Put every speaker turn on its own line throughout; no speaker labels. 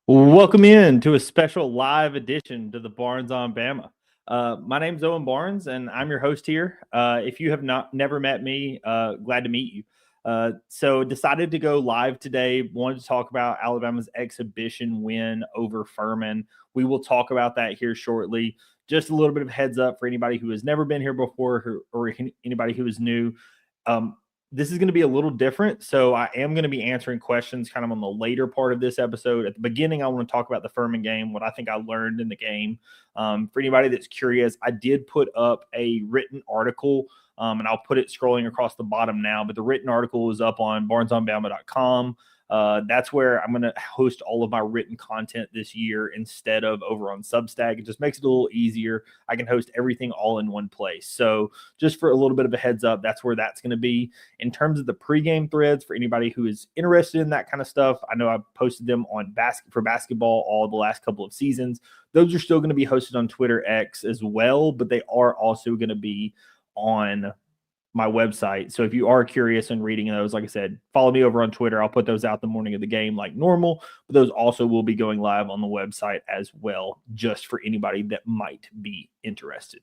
Welcome in to a special live edition to the Barnes on Bama. My name's Owen Barnes, and I'm your host here. If you have never met me, glad to meet you. So decided to go live today. Wanted to talk about Alabama's exhibition win over Furman. We will talk about that here shortly. Just a little bit of heads up for anybody who has never been here before or anybody who is new. Um, this is going to be a little different. So I am going to be answering questions kind of on the later part of this episode. At the beginning, I want to talk about the Furman game, what I think I learned in the game. For anybody that's curious, I did put up a written article, and I'll put it scrolling across the bottom now, but the written article is up on barnesonbama.com. That's where I'm going to host all of my written content this year instead of over on Substack. It just makes it a little easier. I can host everything all in one place. So just for a little bit of a heads up, that's where that's going to be. In terms of the pregame threads, for anybody who is interested in that kind of stuff, I know I've posted them on for basketball all the last couple of seasons. Those are still going to be hosted on Twitter X as well, but they are also going to be on my website. So if you are curious and reading those, like I said, follow me over on Twitter. I'll put those out the morning of the game like normal, but those also will be going live on the website as well, just for anybody that might be interested.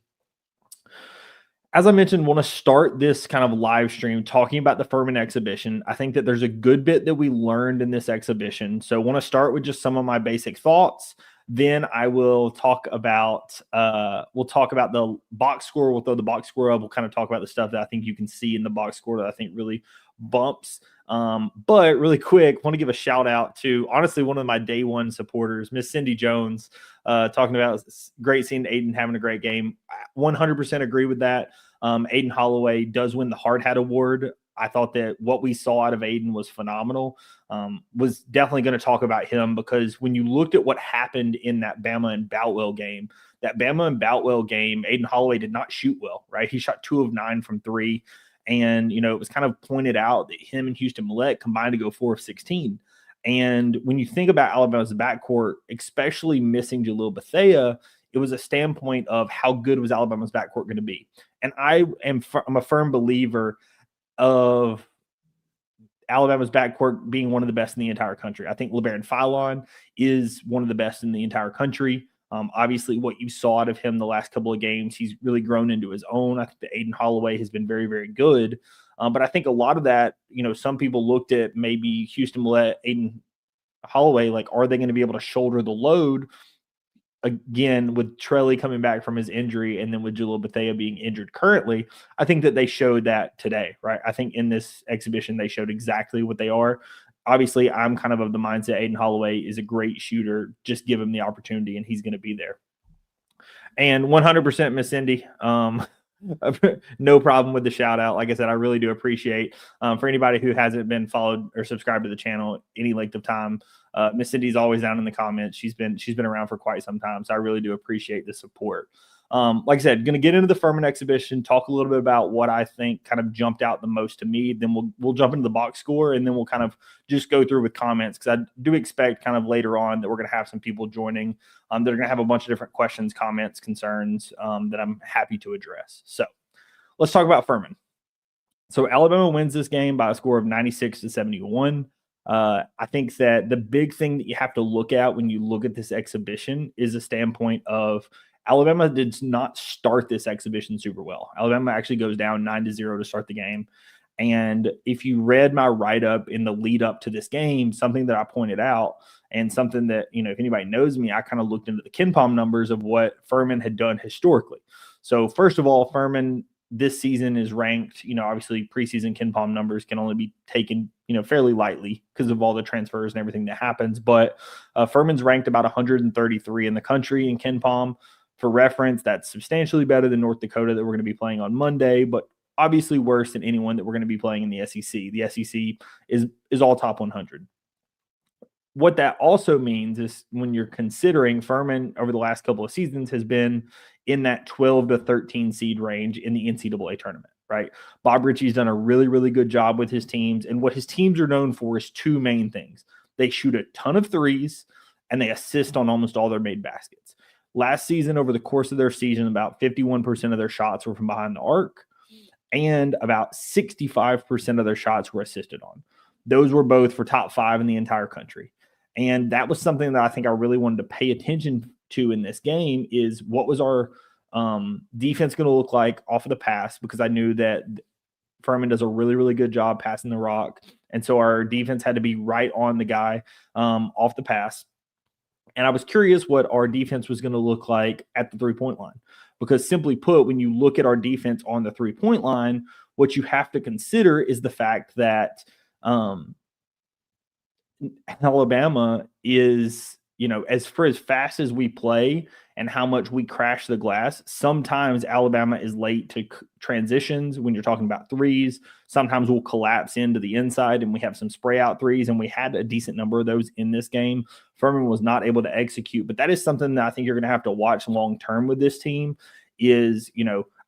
As I mentioned, want to start this kind of live stream talking about the Furman exhibition. I think that there's a good bit that we learned in this exhibition. So I want to start with just some of my basic thoughts. Then I will talk about the box score. We'll throw the box score up. We'll kind of talk about the stuff that I think you can see in the box score that I think really bumps. But really quick, want to give a shout out to honestly one of my day one supporters, Miss Cindy Jones, talking about great seeing Aiden having a great game. 100% agree with that. Aiden Holloway does win the Hard Hat Award. I thought that what we saw out of Aiden was phenomenal. Was definitely going to talk about him because when you looked at what happened in that Bama and Boutwell game, Aiden Holloway did not shoot well, right? He shot 2 of 9 from 3. And, it was kind of pointed out that him and Houston Millett combined to go 4 of 16. And when you think about Alabama's backcourt, especially missing Jalil Bethea, it was a standpoint of how good was Alabama's backcourt going to be. And I'm a firm believer of Alabama's backcourt being one of the best in the entire country. I think LeBaron Philon is one of the best in the entire country. Obviously, what you saw out of him the last couple of games, he's really grown into his own. I think that Aiden Holloway has been very, very good. But I think a lot of that, some people looked at maybe Houston Millett, Aiden Holloway, like, are they going to be able to shoulder the load? Again, with Trelly coming back from his injury and then with Jalil Bethea being injured currently, I think that they showed that today, right? I think in this exhibition, they showed exactly what they are. Obviously, I'm kind of the mindset Aiden Holloway is a great shooter. Just give him the opportunity and he's going to be there. And 100% Miss Cindy, no problem with the shout out. Like I said, I really do appreciate for anybody who hasn't been followed or subscribed to the channel any length of time. Miss Cindy's always down in the comments. She's been around for quite some time, so I really do appreciate the support. Like I said, going to get into the Furman exhibition, talk a little bit about what I think kind of jumped out the most to me. Then we'll jump into the box score, and then we'll kind of just go through with comments because I do expect kind of later on that we're going to have some people joining that are going to have a bunch of different questions, comments, concerns that I'm happy to address. So let's talk about Furman. So Alabama wins this game by a score of 96-71. I think that the big thing that you have to look at when you look at this exhibition is a standpoint of Alabama did not start this exhibition super well. Alabama actually goes down 9-0 to start the game. And if you read my write-up in the lead up to this game, something that I pointed out and something that, if anybody knows me, I kind of looked into the KenPom numbers of what Furman had done historically. So first of all, Furman this season is ranked, obviously preseason KenPom numbers can only be taken, fairly lightly because of all the transfers and everything that happens. But Furman's ranked about 133 in the country in KenPom. For reference, that's substantially better than North Dakota that we're going to be playing on Monday, but obviously worse than anyone that we're going to be playing in the SEC. The SEC is all top 100. What that also means is when you're considering Furman over the last couple of seasons has been in that 12 to 13 seed range in the NCAA tournament, right? Bob Ritchie's done a really, really good job with his teams. And what his teams are known for is two main things. They shoot a ton of threes and they assist on almost all their made baskets. Last season, over the course of their season, about 51% of their shots were from behind the arc and about 65% of their shots were assisted on. Those were both for top 5 in the entire country. And that was something that I think I really wanted to pay attention to in this game is what was our defense going to look like off of the pass, because I knew that Furman does a really, really good job passing the rock. And so our defense had to be right on the guy off the pass. And I was curious what our defense was going to look like at the three-point line. Because simply put, when you look at our defense on the three-point line, what you have to consider is the fact that Alabama is, as fast as we play and how much we crash the glass, sometimes Alabama is late to transitions when you're talking about threes. Sometimes we'll collapse into the inside and we have some spray out threes, and we had a decent number of those in this game. Furman was not able to execute, but that is something that I think you're going to have to watch long term with this team is,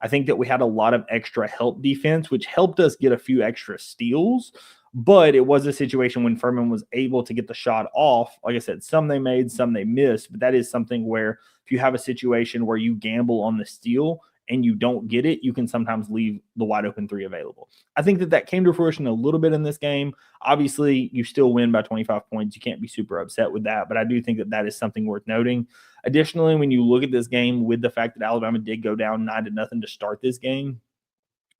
I think that we had a lot of extra help defense, which helped us get a few extra steals. But it was a situation when Furman was able to get the shot off. Like I said, some they made, some they missed. But that is something where if you have a situation where you gamble on the steal and you don't get it, you can sometimes leave the wide open three available. I think that came to fruition a little bit in this game. Obviously, you still win by 25 points. You can't be super upset with that. But I do think that that is something worth noting. Additionally, when you look at this game with the fact that Alabama did go down 9-0 to start this game,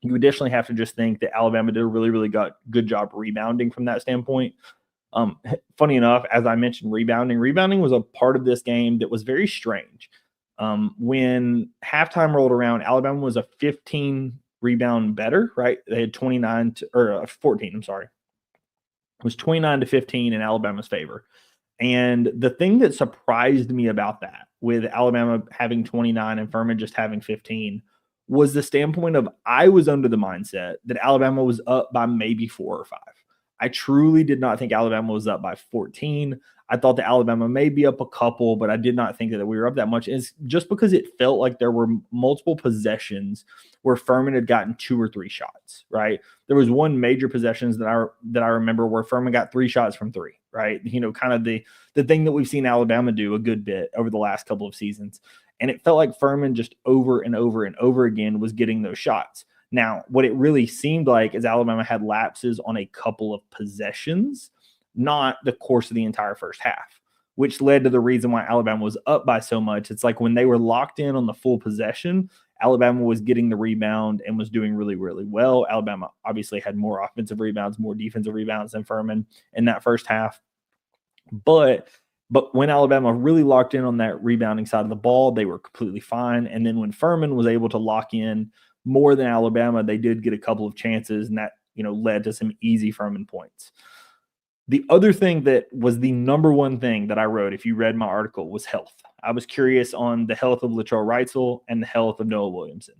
you additionally have to just think that Alabama did a really, really good job rebounding from that standpoint. Funny enough, as I mentioned, rebounding was a part of this game that was very strange. When halftime rolled around, Alabama was a 15 rebound better, right? They had 14, I'm sorry. It was 29-15 in Alabama's favor. And the thing that surprised me about that, with Alabama having 29 and Furman just having 15, was the standpoint of I was under the mindset that Alabama was up by maybe 4 or 5. I truly did not think Alabama was up by 14. I thought that Alabama may be up a couple, but I did not think that we were up that much. It's just because it felt like there were multiple possessions where Furman had gotten 2 or 3 shots, right? There was one major possessions that I remember where Furman got 3 shots from 3, right? Kind of the thing that we've seen Alabama do a good bit over the last couple of seasons. And it felt like Furman just over and over and over again was getting those shots. Now, what it really seemed like is Alabama had lapses on a couple of possessions, not the course of the entire first half, which led to the reason why Alabama was up by so much. It's like when they were locked in on the full possession, Alabama was getting the rebound and was doing really, really well. Alabama obviously had more offensive rebounds, more defensive rebounds than Furman in that first half. But when Alabama really locked in on that rebounding side of the ball, they were completely fine. And then when Furman was able to lock in more than Alabama, they did get a couple of chances, and that led to some easy Furman points. The other thing that was the number one thing that I wrote, if you read my article, was health. I was curious on the health of Latrell Wrightsell and the health of Noah Williamson.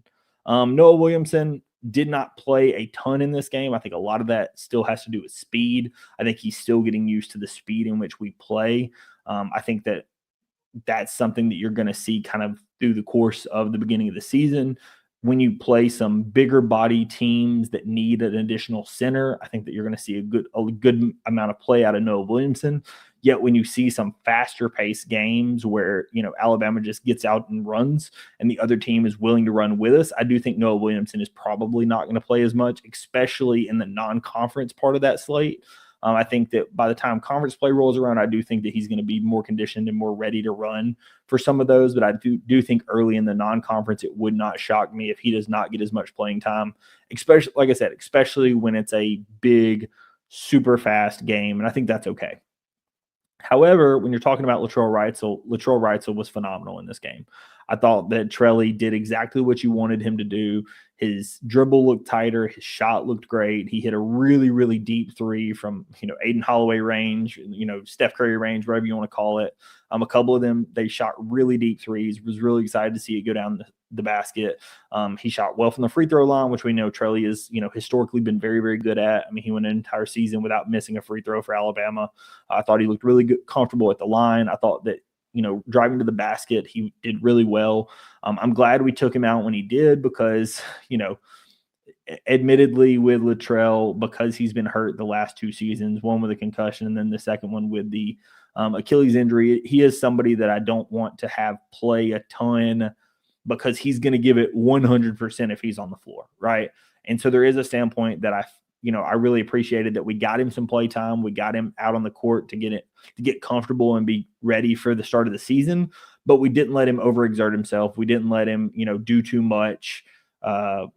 Noah Williamson did not play a ton in this game. I think a lot of that still has to do with speed. I think he's still getting used to the speed in which we play. I think that that's something that you're going to see kind of through the course of the beginning of the season. When you play some bigger body teams that need an additional center, I think that you're going to see a good amount of play out of Noah Williamson. Yet when you see some faster paced games where, Alabama just gets out and runs and the other team is willing to run with us, I do think Noah Williamson is probably not going to play as much, especially in the non-conference part of that slate. I think that by the time conference play rolls around, I do think that he's going to be more conditioned and more ready to run for some of those. But I do think early in the non-conference, it would not shock me if he does not get as much playing time, especially, like I said, especially when it's a big, super fast game. And I think that's okay. However, when you're talking about Latrell Wrightsell was phenomenal in this game. I thought that Trelly did exactly what you wanted him to do. His dribble looked tighter. His shot looked great. He hit a really, really deep 3 from, Aiden Holloway range, Steph Curry range, whatever you want to call it. A couple of them, they shot really deep 3s. Was really excited to see it go down the basket. He shot well from the free throw line, which we know Trelly is, historically been very, very good at. I mean, he went an entire season without missing a free throw for Alabama. I thought he looked really good, comfortable at the line. I thought that, driving to the basket, he did really well. I'm glad we took him out when he did because, admittedly with Latrell, because he's been hurt the last 2 seasons, one with a concussion and then the second one with the Achilles injury, he is somebody that I don't want to have play a ton because he's going to give it 100% if he's on the floor, right? And so there is a standpoint that I really appreciated that we got him some play time. We got him out on the court to get comfortable and be ready for the start of the season, but we didn't let him overexert himself. We didn't let him, do too much.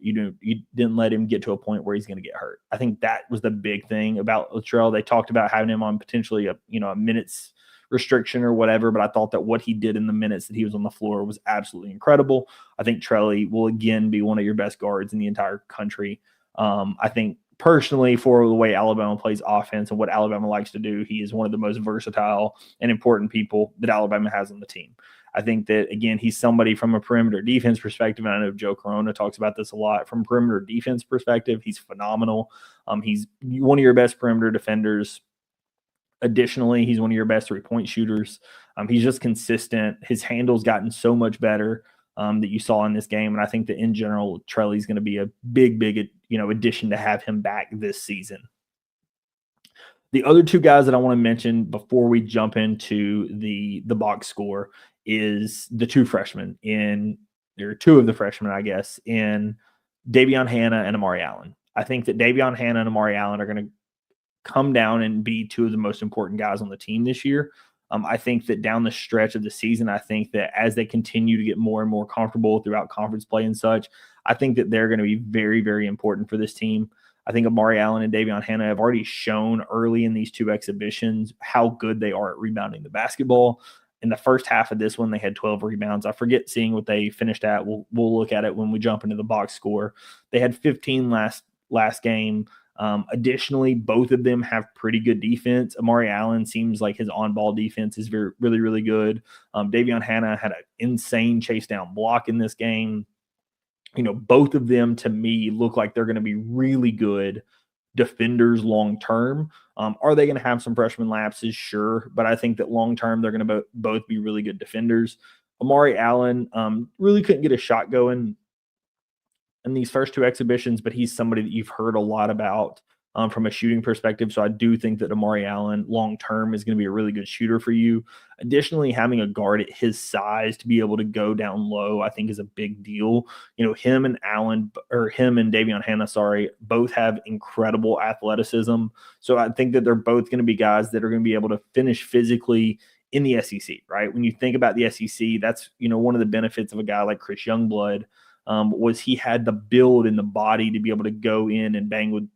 You didn't let him get to a point where he's going to get hurt. I think that was the big thing about Latrell. They talked about having him on potentially a minutes restriction or whatever, but I thought that what he did in the minutes that he was on the floor was absolutely incredible. I think Trelly will again be one of your best guards in the entire country. I think personally, for the way Alabama plays offense and what Alabama likes to do, he is one of the most versatile and important people that Alabama has on the team. I think that, again, he's somebody from a perimeter defense perspective, and I know Joe Corona talks about this a lot. From a perimeter defense perspective, he's phenomenal. He's one of your best perimeter defenders. Additionally, he's one of your best three-point shooters. He's just consistent. His handle's gotten so much better that you saw in this game, and I think that in general, Trelly's going to be a big addition to have him back this season. The other two guys that I want to mention before we jump into the box score is the two freshmen there are two of the freshmen, I guess, in Davion Hannah and Amari Allen. I think that Davion Hannah and Amari Allen are going to come down and be two of the most important guys on the team this year. I think that down the stretch of the season, I think that as they continue to get more and more comfortable throughout conference play and such, I think that they're going to be very, very important for this team. I think Amari Allen and Davion Hannah have already shown early in these two exhibitions how good they are at rebounding the basketball. In the first half of this one, they had 12 rebounds. I forget seeing what they finished at. We'll look at it when we jump into the box score. They had 15 last game. Additionally, both of them have pretty good defense. Amari Allen seems like his on-ball defense is really, really good. Davion Hannah had an insane chase down block in this game. Both of them to me look like they're going to be really good defenders long term. Are they going to have some freshman lapses? Sure. But I think that long term, they're going to both be really good defenders. Amari Allen really couldn't get a shot going in these first two exhibitions, but he's somebody that you've heard a lot about from a shooting perspective. So I do think that Amari Allen long-term is going to be a really good shooter for you. Additionally, having a guard at his size to be able to go down low, I think is a big deal. Him and Davion Hannah, both have incredible athleticism. So I think that they're both going to be guys that are going to be able to finish physically in the SEC, right? When you think about the SEC, that's, one of the benefits of a guy like Chris Youngblood was he had the build and the body to be able to go in and bang with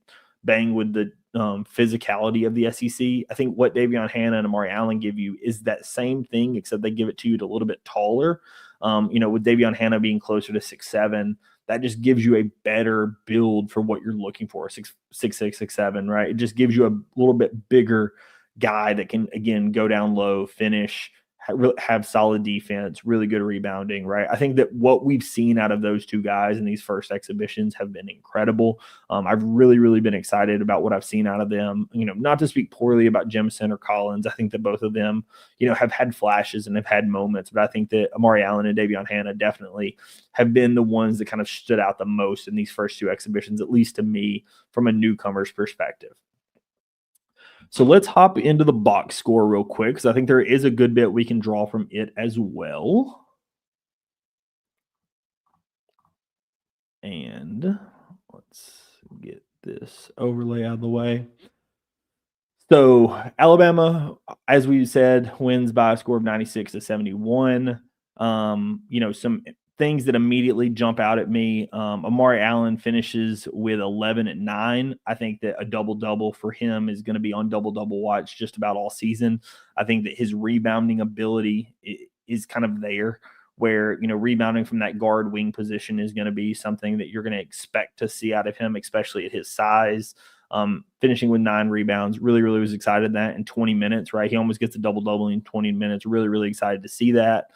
the physicality of the SEC. I think what Davion Hannah and Amari Allen give you is that same thing, except they give it to you a little bit taller. With Davion Hannah being closer to 6'7", that just gives you a better build for what you're looking for, 6'6", 6'7", right? It just gives you a little bit bigger guy that can, again, go down low, finish, have solid defense, really good rebounding, right? I think that what we've seen out of those two guys in these first exhibitions have been incredible. I've really, really been excited about what I've seen out of them. Not to speak poorly about Jemison or Collins. I think that both of them, have had flashes and have had moments, but I think that Amari Allen and Davion Hannah definitely have been the ones that kind of stood out the most in these first two exhibitions, at least to me, from a newcomer's perspective. So let's hop into the box score real quick, because I think there is a good bit we can draw from it as well. And let's get this overlay out of the way. So Alabama, as we said, wins by a score of 96-71. Some things that immediately jump out at me. Amari Allen finishes with 11 at 9. I think that a double-double for him is going to be on double-double watch just about all season. I think that his rebounding ability is kind of there, where, rebounding from that guard wing position is going to be something that you're going to expect to see out of him, especially at his size. Finishing with 9 rebounds, really, really was excited in that in 20 minutes, right? He almost gets a double-double in 20 minutes. Really, really excited to see that.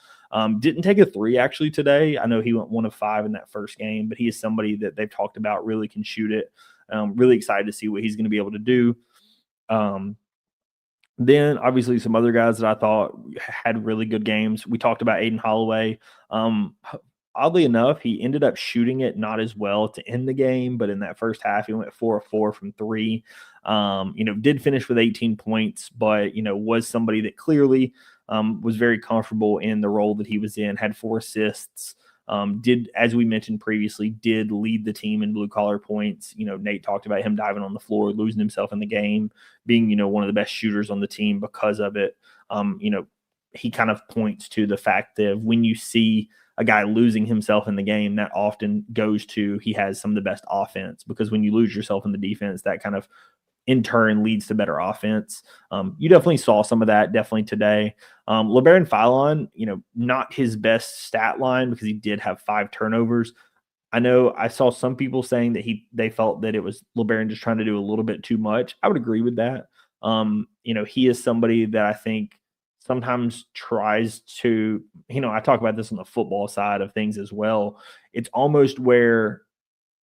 Didn't take a 3 actually today. I know he went 1 of 5 in that first game, but he is somebody that they've talked about really can shoot it. Really excited to see what he's going to be able to do. Then obviously some other guys that I thought had really good games. We talked about Aiden Holloway. Oddly enough, he ended up shooting it not as well to end the game, but in that first half, he went 4 of 4 from 3. Did finish with 18 points, but, was somebody that clearly was very comfortable in the role that he was in, had 4 assists. Did, as we mentioned previously, did lead the team in blue collar points. Nate talked about him diving on the floor, losing himself in the game, being, one of the best shooters on the team because of it. He kind of points to the fact that when you see a guy losing himself in the game, that often goes to he has some of the best offense, because when you lose yourself in the defense, that kind of in turn leads to better offense. You definitely saw some of that definitely today. LeBaron Philon, not his best stat line because he did have 5 turnovers. I know I saw some people saying that they felt that it was LeBaron just trying to do a little bit too much. I would agree with that. He is somebody that I think sometimes tries to, I talk about this on the football side of things as well. It's almost where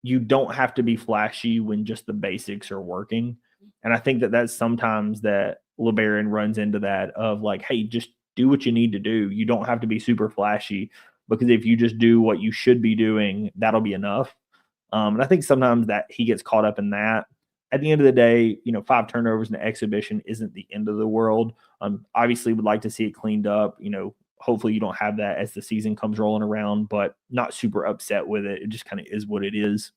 you don't have to be flashy when just the basics are working. And I think that that's sometimes that LeBaron runs into that of like, hey, just do what you need to do. You don't have to be super flashy, because if you just do what you should be doing, that'll be enough. And I think sometimes that he gets caught up in that. At the end of the day, 5 turnovers in an exhibition isn't the end of the world. Obviously would like to see it cleaned up. Hopefully you don't have that as the season comes rolling around, but not super upset with it. It just kind of is what it is.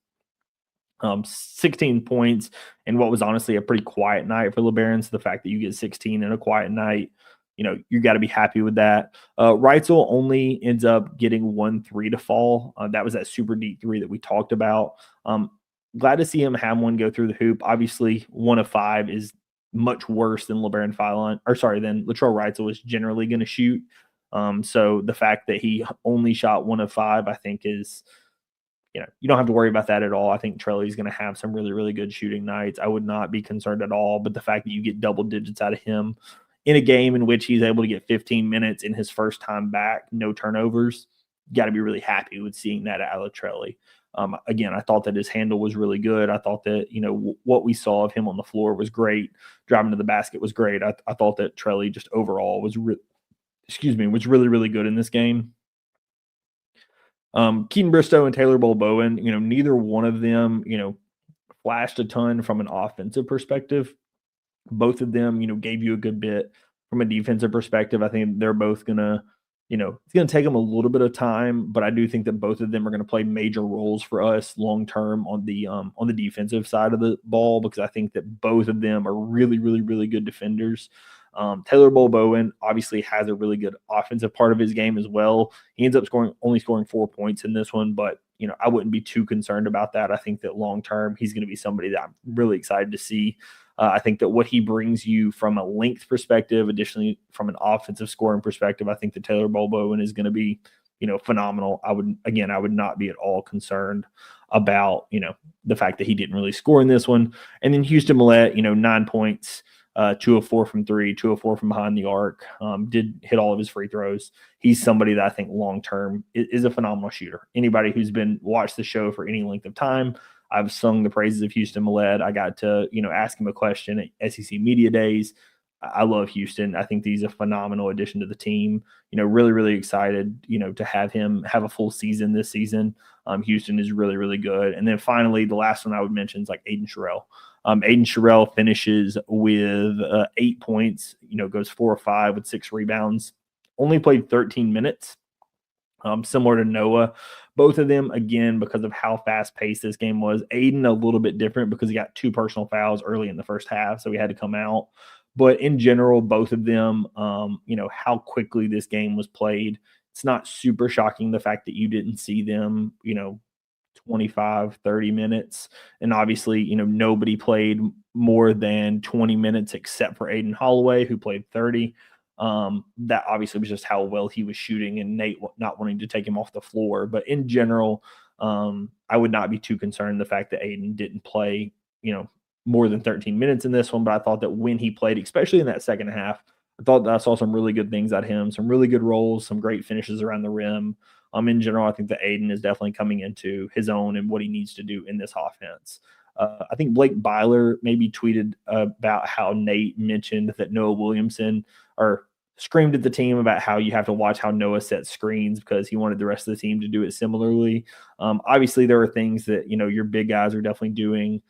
16 points in what was honestly a pretty quiet night for LeBaron. So the fact that you get 16 in a quiet night, you got to be happy with that. Reitzel only ends up getting 1 3 to fall. That was that super deep 3 that we talked about. Glad to see him have one go through the hoop. Obviously, 1 of 5 is much worse than LeBaron Philon, than Latrell Reitzel is generally going to shoot. So the fact that he only shot 1 of 5, I think is, you don't have to worry about that at all. I think Trelly's going to have some really, really good shooting nights. I would not be concerned at all. But the fact that you get double digits out of him in a game in which he's able to get 15 minutes in his first time back, no turnovers, you got to be really happy with seeing that out of Trelly. Again, I thought that his handle was really good. I thought that, what we saw of him on the floor was great. Driving to the basket was great. I thought that Trelly just overall was really, really good in this game. Keaton Bristow and Taylor Bowen, neither one of them, flashed a ton from an offensive perspective. Both of them, gave you a good bit from a defensive perspective. I think they're both going to, it's going to take them a little bit of time, but I do think that both of them are going to play major roles for us long-term on the defensive side of the ball, because I think that both of them are really, really, really good defenders. Taylor Bowen obviously has a really good offensive part of his game as well. He ends up only scoring 4 points in this one, but I wouldn't be too concerned about that. I think that long term he's going to be somebody that I'm really excited to see. I think that what he brings you from a length perspective, additionally from an offensive scoring perspective, I think that Taylor Bowen is going to be phenomenal. I would not be at all concerned about the fact that he didn't really score in this one. And then Houston Millette, 9 points. 2 of 4 from 3, 2 of 4 from behind the arc, did hit all of his free throws. He's somebody that I think long-term is a phenomenal shooter. Anybody who's watched the show for any length of time, I've sung the praises of Houston Millette. I got to, ask him a question at SEC Media Days. I love Houston. I think he's a phenomenal addition to the team. Really, really excited, to have him have a full season this season. Houston is really, really good. And then finally, the last one I would mention is like Aiden Sherrill. Aiden Sherrill finishes with 8 points, goes 4 or 5 with 6 rebounds. Only played 13 minutes, similar to Noah. Both of them, again, because of how fast-paced this game was. Aiden a little bit different because he got 2 personal fouls early in the first half, so he had to come out. But in general, both of them, how quickly this game was played. It's not super shocking the fact that you didn't see them, 25, 30 minutes. And obviously, nobody played more than 20 minutes except for Aiden Holloway, who played 30. That obviously was just how well he was shooting and Nate not wanting to take him off the floor. But in general, I would not be too concerned the fact that Aiden didn't play, more than 13 minutes in this one. But I thought that when he played, especially in that second half, I thought that I saw some really good things out of him, some really good rolls, some great finishes around the rim. In general, I think that Aiden is definitely coming into his own and what he needs to do in this offense. I think Blake Byler maybe tweeted about how Nate mentioned that Noah Williamson, or screamed at the team about how you have to watch how Noah sets screens because he wanted the rest of the team to do it similarly. Obviously, there are things that, your big guys are definitely doing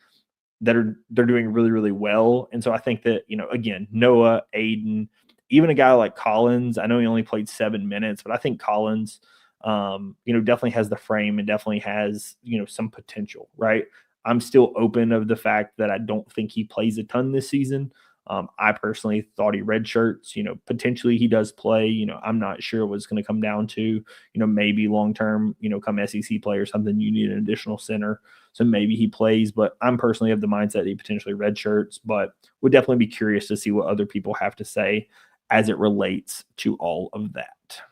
they're doing really, really well. And so I think that, again, Noah, Aiden, even a guy like Collins, I know he only played 7 minutes, but I think Collins definitely has the frame and definitely has, some potential, right? I'm still open of the fact that I don't think he plays a ton this season. I personally thought he redshirts. Potentially he does play. I'm not sure what's going to come down to. Maybe long term, come SEC play or something, you need an additional center. So maybe he plays. But I'm personally of the mindset that he potentially redshirts. But would definitely be curious to see what other people have to say as it relates to all of that.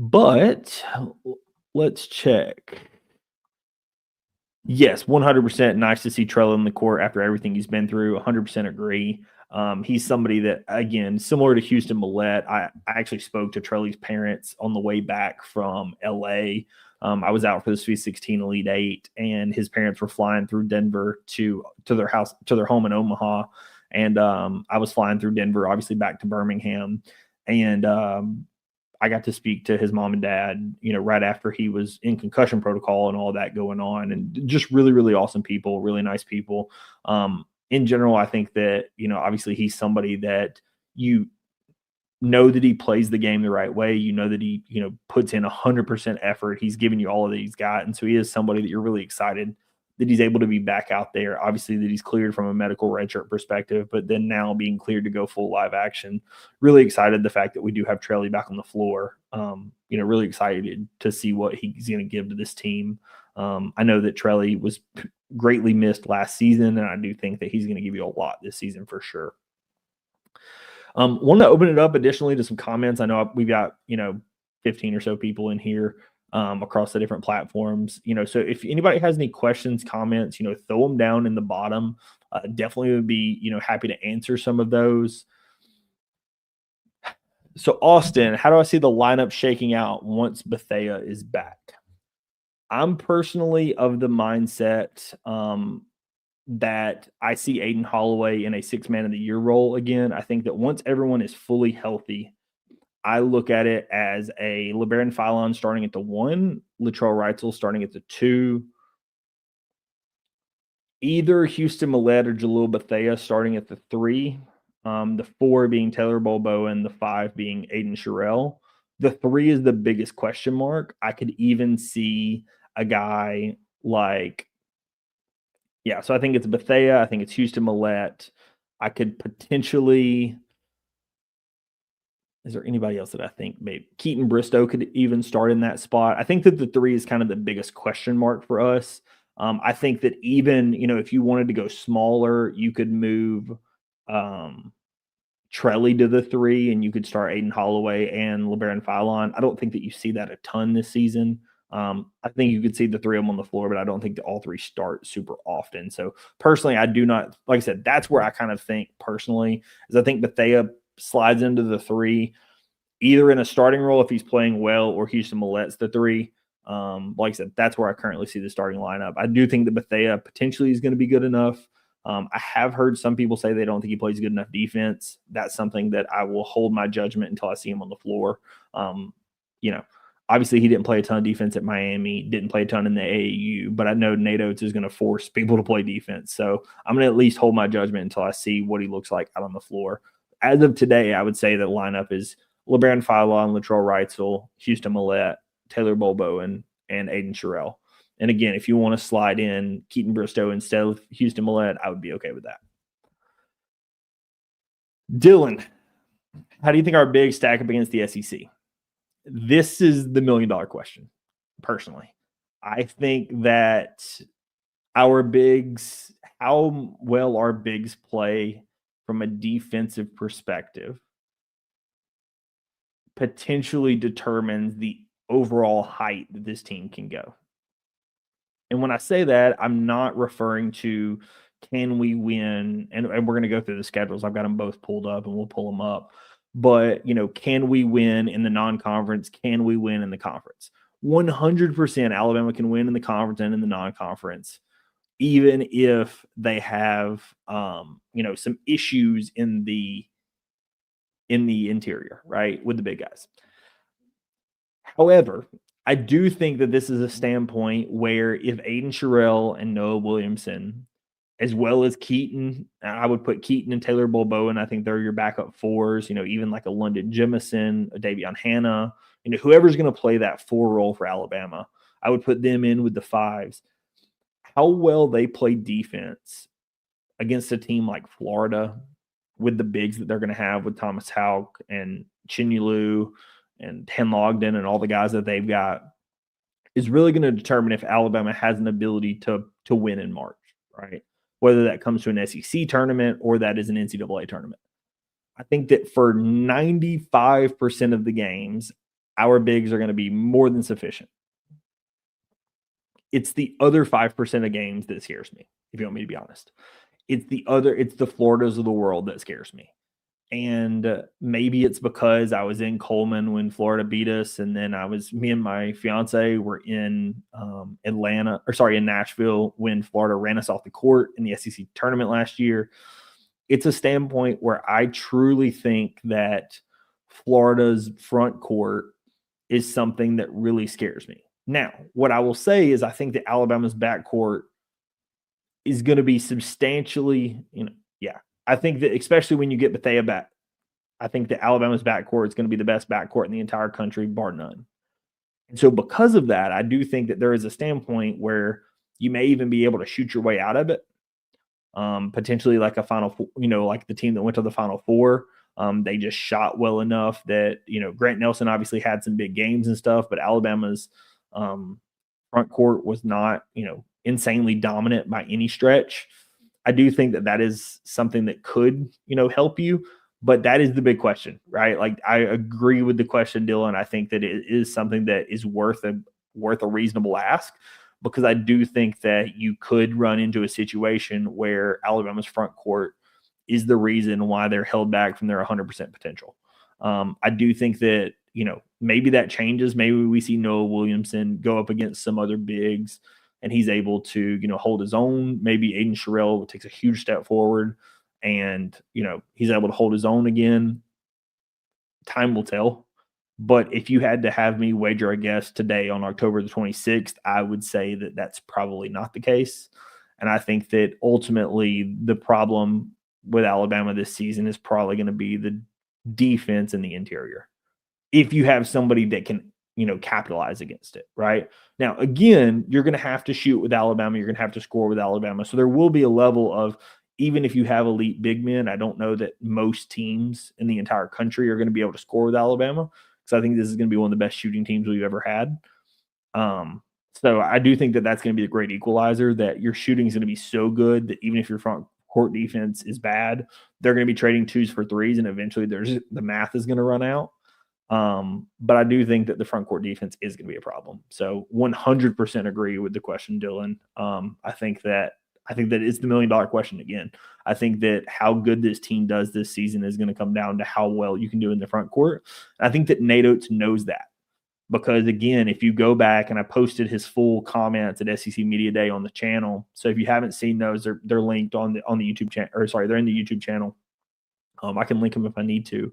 But let's check. Yes, 100% nice to see Trell in the court after everything he's been through. 100% agree. He's somebody that, again, similar to Houston Millette, I actually spoke to Trelley's parents on the way back from LA. I was out for the Sweet 16 Elite 8, and his parents were flying through Denver to their house, to their home in Omaha. And I was flying through Denver, obviously back to Birmingham. And I got to speak to his mom and dad, right after he was in concussion protocol and all that going on, and just really, really awesome people, really nice people. In general, I think that, obviously he's somebody that you know that he plays the game the right way. You know that he, puts in 100% effort. He's giving you all of that he's got. And so he is somebody that you're really excited that he's able to be back out there. Obviously that he's cleared from a medical redshirt perspective, but then now being cleared to go full live action. Really excited the fact that we do have Trelley back on the floor. Really excited to see what he's going to give to this team. I know that Trelley was greatly missed last season, and I do think that he's going to give you a lot this season for sure. Want to open it up additionally to some comments. I know we've got, 15 or so people in here across the different platforms. So if anybody has any questions, comments, throw them down in the bottom. Definitely would be, happy to answer some of those. So Austin, how do I see the lineup shaking out once Bethea is back? I'm personally of the mindset that I see Aiden Holloway in a 6-man of the year role again. I think that once everyone is fully healthy, I look at it as a LeBaron Philon starting at the 1, Latrell Wrightsell starting at the 2, either Houston Millette or Jalil Bethea starting at the 3, the 4 being Taylor Bobo, and the 5 being Aiden Sherrill. The 3 is the biggest question mark. I could even see a guy like, so I think it's Bethea. I think it's Houston Millette. I could potentially, is there anybody else that I think maybe Keaton Bristow could even start in that spot? I think that the 3 is kind of the biggest question mark for us. I think that even, if you wanted to go smaller, you could move Trelley to the 3 and you could start Aiden Holloway and LeBaron Philon. I don't think that you see that a ton this season. I think you could see the 3 of them on the floor, but I don't think that all 3 start super often. So personally, I do not, like I said, that's where I kind of think personally is I think Bethea slides into the 3, either in a starting role if he's playing well, or Houston Millette's the 3. Like I said, that's where I currently see the starting lineup. I do think that Bethea potentially is going to be good enough. I have heard some people say they don't think he plays good enough defense. That's something that I will hold my judgment until I see him on the floor. Obviously he didn't play a ton of defense at Miami, didn't play a ton in the AAU, but I know Nate Oates is going to force people to play defense. So I'm going to at least hold my judgment until I see what he looks like out on the floor. As of today, I would say the lineup is LeBaron Philon, Latrell Wrightsell, Houston Millette, Taylor Bobo, and Aiden Sherrill. And again, if you want to slide in Keaton Bristow instead of Houston Millette, I would be okay with that. Dylan, how do you think our bigs stack up against the SEC? This is the $1 million question, personally. I think that our bigs, how well our bigs play from a defensive perspective, potentially determines the overall height that this team can go. And when I say that, I'm not referring to can we win, and we're going to go through the schedules. I've got them both pulled up and we'll pull them up. But, can we win in the non-conference? Can we win in the conference? 100% Alabama can win in the conference and in the non-conference, even if they have, some issues in the interior, right, with the big guys. However, I do think that this is a standpoint where if Aiden Sherrill and Noah Williamson, as well as Keaton, I would put Keaton and Taylor Bobo, and I think they're your backup 4s, even like a London Jemison, a Davion Hannah, whoever's going to play that 4 role for Alabama, I would put them in with the 5s. How well they play defense against a team like Florida with the bigs that they're going to have with Thomas Houck and Chinulu and Henlogden and all the guys that they've got is really going to determine if Alabama has an ability to win in March, right? Whether that comes to an SEC tournament or that is an NCAA tournament. I think that for 95% of the games, our bigs are going to be more than sufficient. It's the other 5% of games that scares me, if you want me to be honest. It's the Floridas of the world that scares me. And maybe it's because I was in Coleman when Florida beat us, and then me and my fiance were in in Nashville when Florida ran us off the court in the SEC tournament last year. It's a standpoint where I truly think that Florida's front court is something that really scares me. Now, what I will say is I think that Alabama's backcourt is going to be substantially, I think that especially when you get Bethea back, I think that Alabama's backcourt is going to be the best backcourt in the entire country, bar none. And so because of that, I do think that there is a standpoint where you may even be able to shoot your way out of it. Potentially like a Final Four, like the team that went to the Final Four. They just shot well enough that, Grant Nelson obviously had some big games and stuff, but Alabama's front court was not, insanely dominant by any stretch. I do think that is something that could, help you, but that is the big question, right? Like I agree with the question, Dylan. I think that it is something that is worth a reasonable ask, because I do think that you could run into a situation where Alabama's front court is the reason why they're held back from their 100% potential. I do think that, maybe that changes. Maybe we see Noah Williamson go up against some other bigs and he's able to, hold his own. Maybe Aiden Sherrill takes a huge step forward and, he's able to hold his own again. Time will tell. But if you had to have me wager a guess today on October the 26th, I would say that that's probably not the case. And I think that ultimately the problem with Alabama this season is probably going to be the defense in the interior. If you have somebody that can, capitalize against it, right? Now, again, you're going to have to shoot with Alabama. You're going to have to score with Alabama. So there will be a level of, even if you have elite big men, I don't know that most teams in the entire country are going to be able to score with Alabama, because I think this is going to be one of the best shooting teams we've ever had. So I do think that that's going to be a great equalizer, that your shooting is going to be so good that even if your front court defense is bad, they're going to be trading 2s for 3s, and eventually the math is going to run out. But I do think that the front court defense is going to be a problem. So 100% agree with the question, Dylan. I think that it's the $1 million question again. I think that how good this team does this season is going to come down to how well you can do in the front court. And I think that Nate Oates knows that, because again, if you go back, and I posted his full comments at SEC Media Day on the channel. So if you haven't seen those, they're linked on the YouTube channel, they're in the YouTube channel. I can link them if I need to.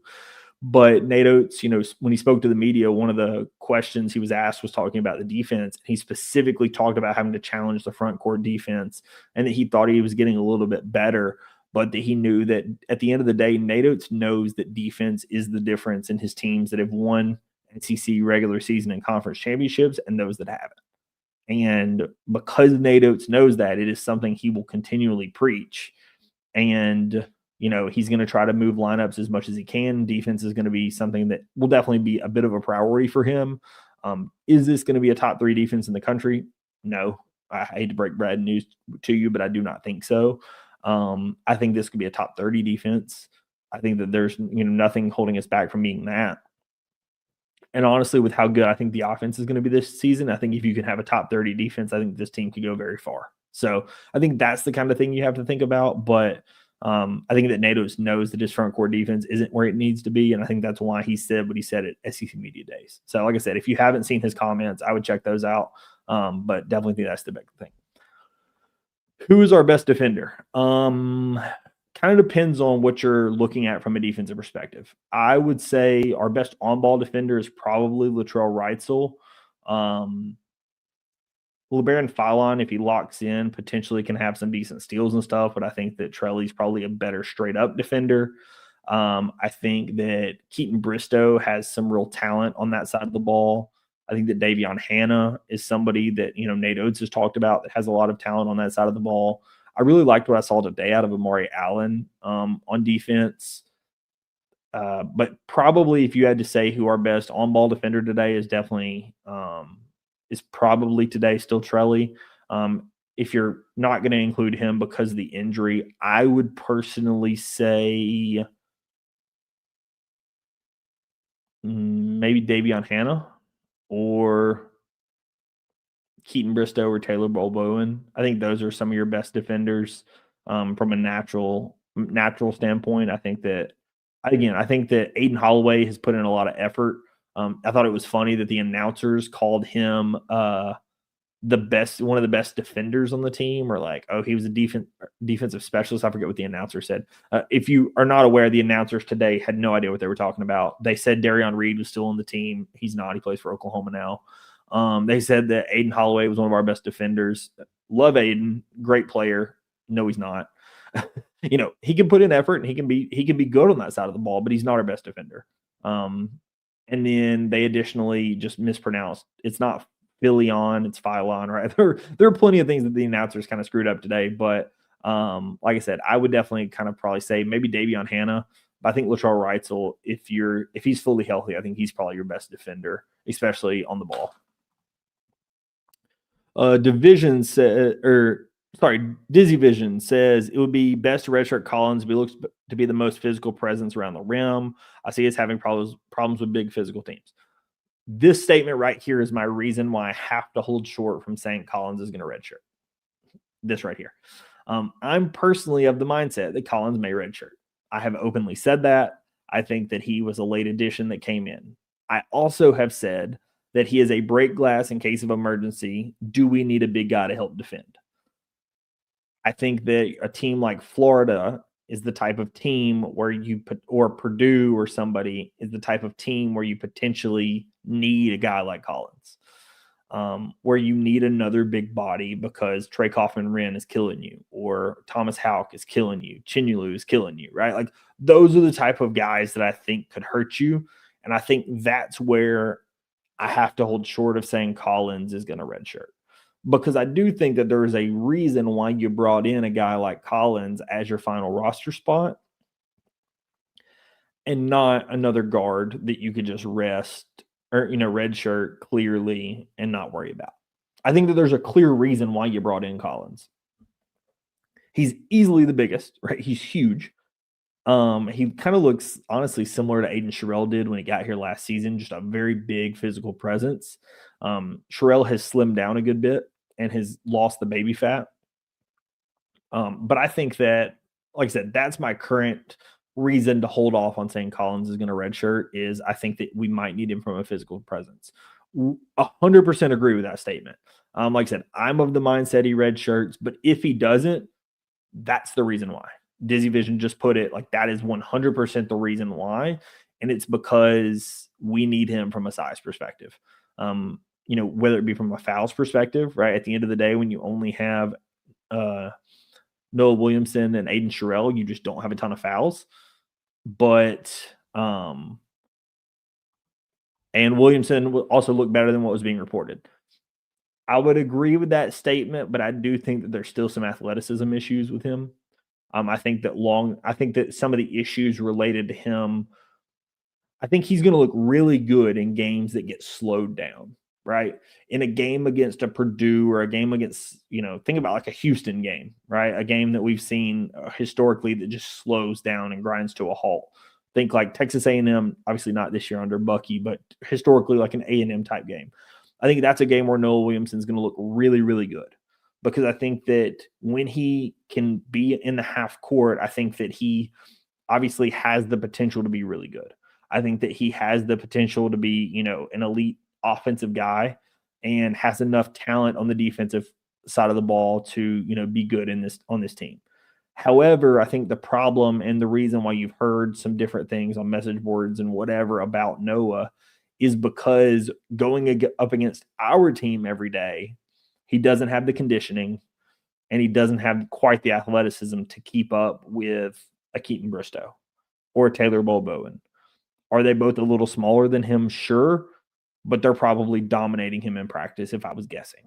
But Nate Oates, when he spoke to the media, one of the questions he was asked was talking about the defense. He specifically talked about having to challenge the front court defense, and that he thought he was getting a little bit better, but that he knew that at the end of the day, Nate Oates knows that defense is the difference in his teams that have won SEC regular season and conference championships and those that haven't. And because Nate Oates knows that, it is something he will continually preach. And he's going to try to move lineups as much as he can. Defense is going to be something that will definitely be a bit of a priority for him. Is this going to be a top 3 defense in the country? No. I hate to break bad news to you, but I do not think so. I think this could be a top 30 defense. I think that there's nothing holding us back from being that. And honestly, with how good I think the offense is going to be this season, I think if you can have a top 30 defense, I think this team could go very far. So I think that's the kind of thing you have to think about. But I think that Nate Oates knows that his front court defense isn't where it needs to be, and I think that's why he said what he said at SEC Media Days. So, like I said, if you haven't seen his comments, I would check those out, but definitely think that's the big thing. Who is our best defender? Kind of depends on what you're looking at from a defensive perspective. I would say our best on-ball defender is probably Latrell Wrightsell. LeBaron Fallon, if he locks in, potentially can have some decent steals and stuff, but I think that Trelly's probably a better straight-up defender. I think that Keaton Bristow has some real talent on that side of the ball. I think that Davion Hannah is somebody that, Nate Oates has talked about that has a lot of talent on that side of the ball. I really liked what I saw today out of Amari Allen on defense. But probably if you had to say who our best on-ball defender today is definitely is probably today still Trelly. If you're not going to include him because of the injury, I would personally say maybe Davion Hannah or Keaton Bristow or Taylor Bowen. I think those are some of your best defenders from a natural standpoint. I think that Aiden Holloway has put in a lot of effort. I thought it was funny that the announcers called him one of the best defenders on the team, or like, oh, he was a defensive specialist. I forget what the announcer said. If you are not aware, the announcers today had no idea what they were talking about. They said Darion Reed was still on the team. He's not. He plays for Oklahoma now. They said that Aiden Holloway was one of our best defenders. Love Aiden, great player. No, he's not. He can put in effort and he can be good on that side of the ball, but he's not our best defender. And then they additionally just mispronounced. It's not Philion, it's Philon, right? There are plenty of things that the announcers kind of screwed up today, but like I said, I would definitely kind of probably say maybe Davion Hannah, but I think Latrell Reitzel, if he's fully healthy, I think he's probably your best defender, especially on the ball. Dizzy Vision says it would be best to redshirt Collins, but he looks to be the most physical presence around the rim. I see us having problems with big physical teams. This statement right here is my reason why I have to hold short from saying Collins is going to redshirt. This right here. I'm personally of the mindset that Collins may redshirt. I have openly said that. I think that he was a late addition that came in. I also have said that he is a break glass in case of emergency. Do we need a big guy to help defend? I think that a team like Florida is the type of team where or Purdue or somebody is the type of team where you potentially need a guy like Collins, where you need another big body because Trey Kaufman-Wren is killing you, or Thomas Houck is killing you, Chinulu is killing you, right? Like those are the type of guys that I think could hurt you. And I think that's where I have to hold short of saying Collins is going to redshirt. Because I do think that there is a reason why you brought in a guy like Collins as your final roster spot and not another guard that you could just rest or, redshirt clearly and not worry about. I think that there's a clear reason why you brought in Collins. He's easily the biggest, right? He's huge. He kind of looks honestly similar to Aiden Sherrell did when he got here last season, just a very big physical presence. Sherrell has slimmed down a good bit and has lost the baby fat. But I think that, like I said, that's my current reason to hold off on saying Collins is going to redshirt is I think that we might need him from a physical presence. 100% agree with that statement. Like I said, I'm of the mindset he redshirts, but if he doesn't, that's the reason why. Dizzy Vision just put it like that is 100% the reason why. And it's because we need him from a size perspective. Whether it be from a fouls perspective, right? At the end of the day, when you only have Noah Williamson and Aiden Sherrell, you just don't have a ton of fouls. But and Williamson will also look better than what was being reported. I would agree with that statement, but I do think that there's still some athleticism issues with him. I think that some of the issues related to him, I think he's going to look really good in games that get slowed down, right? In a game against a Purdue or a game against, think about like a Houston game, right? A game that we've seen historically that just slows down and grinds to a halt. Think like Texas A&M, obviously not this year under Bucky, but historically like an A&M type game. I think that's a game where Noah Williamson's going to look really, really good. Because I think that when he can be in the half court, I think that he obviously has the potential to be really good. I think that he has the potential to be, an elite offensive guy and has enough talent on the defensive side of the ball to, be good on this team. However, I think the problem and the reason why you've heard some different things on message boards and whatever about Noah is because going up against our team every day, he doesn't have the conditioning and he doesn't have quite the athleticism to keep up with a Keaton Bristow. or Taylor Bowen? Are they both a little smaller than him? Sure, but they're probably dominating him in practice if I was guessing,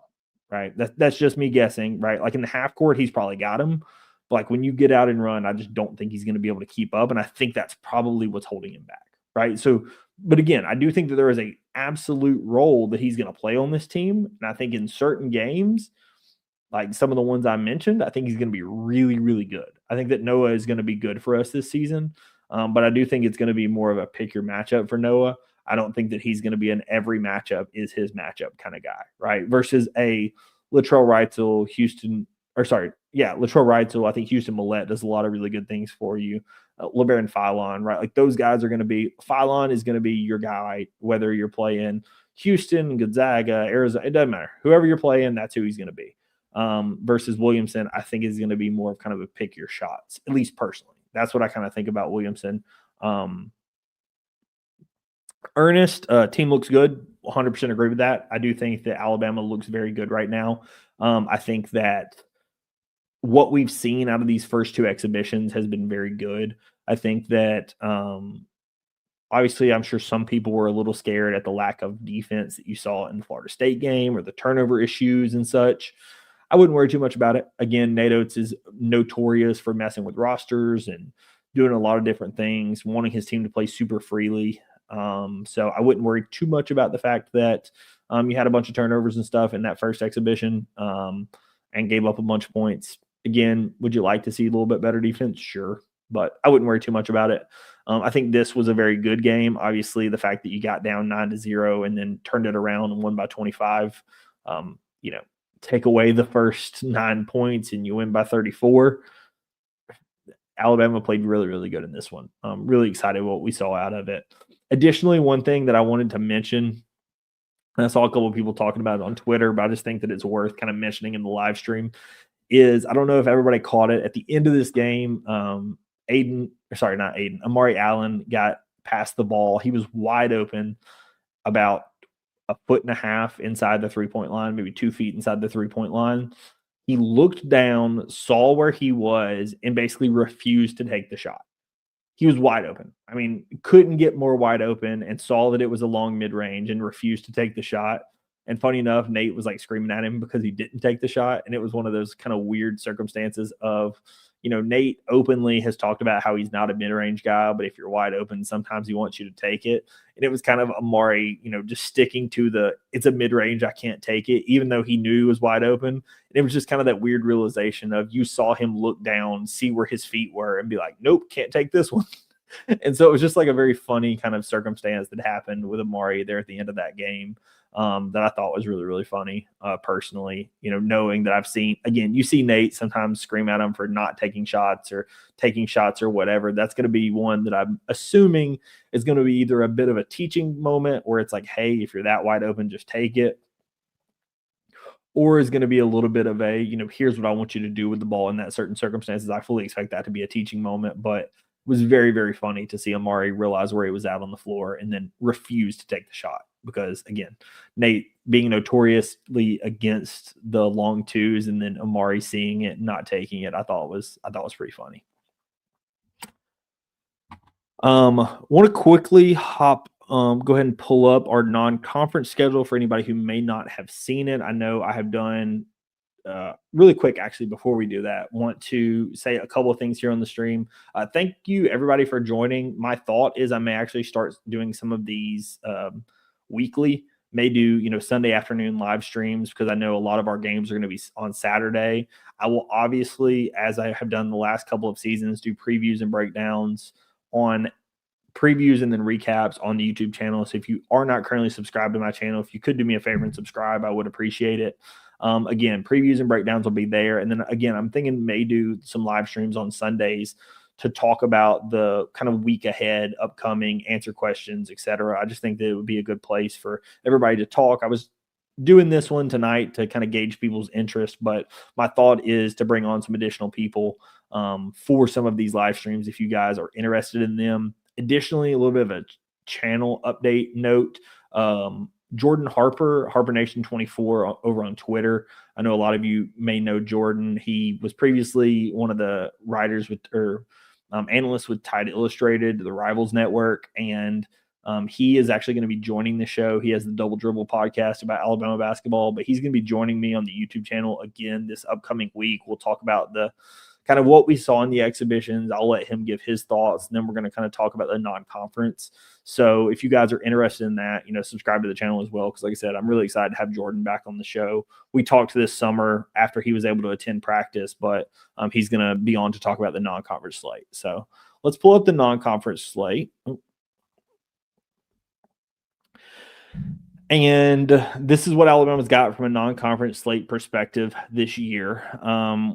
right? That's just me guessing, right? Like in the half court, he's probably got him. But like when you get out and run, I just don't think he's going to be able to keep up. And I think that's probably what's holding him back, right? So, but again, I do think that there is a absolute role that he's going to play on this team. And I think in certain games, like some of the ones I mentioned, I think he's going to be really, really good. I think that Noah is going to be good for us this season. But I do think it's going to be more of a pick your matchup for Noah. I don't think that he's going to be an every matchup is his matchup kind of guy, right? Versus a Latrell Wrightsell, Latrell Wrightsell. I think Houston Millette does a lot of really good things for you. LeBaron Philon, right? Like those guys are going to be, Philon is going to be your guy, whether you're playing Houston, Gonzaga, Arizona, it doesn't matter. Whoever you're playing, that's who he's going to be. Versus Williamson, I think is going to be more of kind of a pick your shots, at least personally. That's what I kind of think about Williamson. Ernest, team looks good. 100% agree with that. I do think that Alabama looks very good right now. I think that what we've seen out of these first two exhibitions has been very good. I think that obviously I'm sure some people were a little scared at the lack of defense that you saw in the Florida State game or the turnover issues and such. I wouldn't worry too much about it. Again, Nate Oates is notorious for messing with rosters and doing a lot of different things, wanting his team to play super freely. So I wouldn't worry too much about the fact that you had a bunch of turnovers and stuff in that first exhibition and gave up a bunch of points. Again, would you like to see a little bit better defense? Sure, but I wouldn't worry too much about it. I think this was a very good game. Obviously, the fact that you got down 9-0 and then turned it around and won by 25, take away the first 9 points and you win by 34. Alabama played really, really good in this one. I'm really excited what we saw out of it. Additionally, one thing that I wanted to mention, and I saw a couple of people talking about it on Twitter, but I just think that it's worth kind of mentioning in the live stream, is I don't know if everybody caught it. At the end of this game, Amari Allen got past the ball. He was wide open about a foot and a half inside the three-point line, maybe 2 feet inside the three-point line. He looked down, saw where he was, and basically refused to take the shot. He was wide open. I mean, couldn't get more wide open and saw that it was a long mid-range and refused to take the shot. And funny enough, Nate was like screaming at him because he didn't take the shot. And it was one of those kind of weird circumstances of, Nate openly has talked about how he's not a mid-range guy, but if you're wide open, sometimes he wants you to take it. And it was kind of Amari, just sticking to it's a mid-range, I can't take it, even though he knew he was wide open. And it was just kind of that weird realization of you saw him look down, see where his feet were, and be like, nope, can't take this one. And so it was just like a very funny kind of circumstance that happened with Amari there at the end of that game. That I thought was really, really funny, personally, knowing that I've seen, again, you see Nate sometimes scream at him for not taking shots or taking shots or whatever. That's going to be one that I'm assuming is going to be either a bit of a teaching moment where it's like, hey, if you're that wide open, just take it. Or is going to be a little bit of a, here's what I want you to do with the ball in that certain circumstances. I fully expect that to be a teaching moment, but it was very, very funny to see Amari realize where he was out on the floor and then refuse to take the shot. Because again, Nate being notoriously against the long twos and then Amari seeing it, not taking it, I thought was pretty funny. Want to quickly go ahead and pull up our non-conference schedule for anybody who may not have seen it. I know I have done really quick, actually, before we do that, want to say a couple of things here on the stream. Thank you, everybody, for joining. My thought is I may actually start doing some of these weekly, may do, Sunday afternoon live streams because I know a lot of our games are going to be on Saturday. I will obviously, as I have done the last couple of seasons, do previews and breakdowns on previews and then recaps on the YouTube channel. So if you are not currently subscribed to my channel, if you could do me a favor and subscribe, I would appreciate it. Again, previews and breakdowns will be there. And then again, I'm thinking may do some live streams on Sundays to talk about the kind of week ahead, upcoming, answer questions, etc. I just think that it would be a good place for everybody to talk. I was doing this one tonight to kind of gauge people's interest, but my thought is to bring on some additional people for some of these live streams if you guys are interested in them. Additionally, a little bit of a channel update note. Jordan Harper, Harper Nation 24 over on Twitter. I know a lot of you may know Jordan. He was previously one of the writers with, or analyst with Tide Illustrated, the Rivals Network, and he is actually going to be joining the show. He has the Double Dribble podcast about Alabama basketball, but he's going to be joining me on the YouTube channel again this upcoming week. We'll talk about the kind of what we saw in the exhibitions. I'll let him give his thoughts, and then we're going to kind of talk about the non-conference. So if you guys are interested in that, subscribe to the channel as well, because like I said, I'm really excited to have Jordan back on the show. We talked this summer after he was able to attend practice, but he's going to be on to talk about the non-conference slate. So let's pull up the non-conference slate. And this is what Alabama's got from a non-conference slate perspective this year.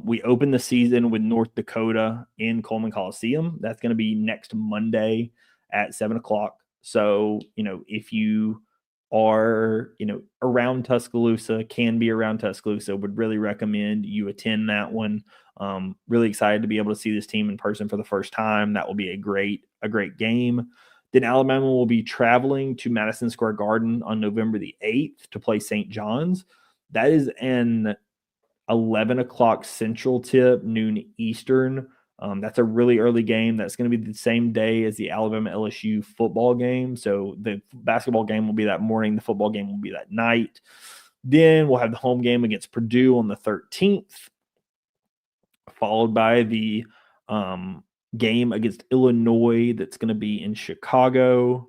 We open the season with North Dakota in Coleman Coliseum. That's going to be next Monday at 7 o'clock. So, if you are, around Tuscaloosa, can be around Tuscaloosa, would really recommend you attend that one. Really excited to be able to see this team in person for the first time. That will be a great game. Then Alabama will be traveling to Madison Square Garden on November the 8th to play St. John's. That is an 11 o'clock Central tip, noon Eastern. That's a really early game. That's going to be the same day as the Alabama LSU football game. So the basketball game will be that morning. The football game will be that night. Then we'll have the home game against Purdue on the 13th, followed by the game against Illinois that's going to be in Chicago.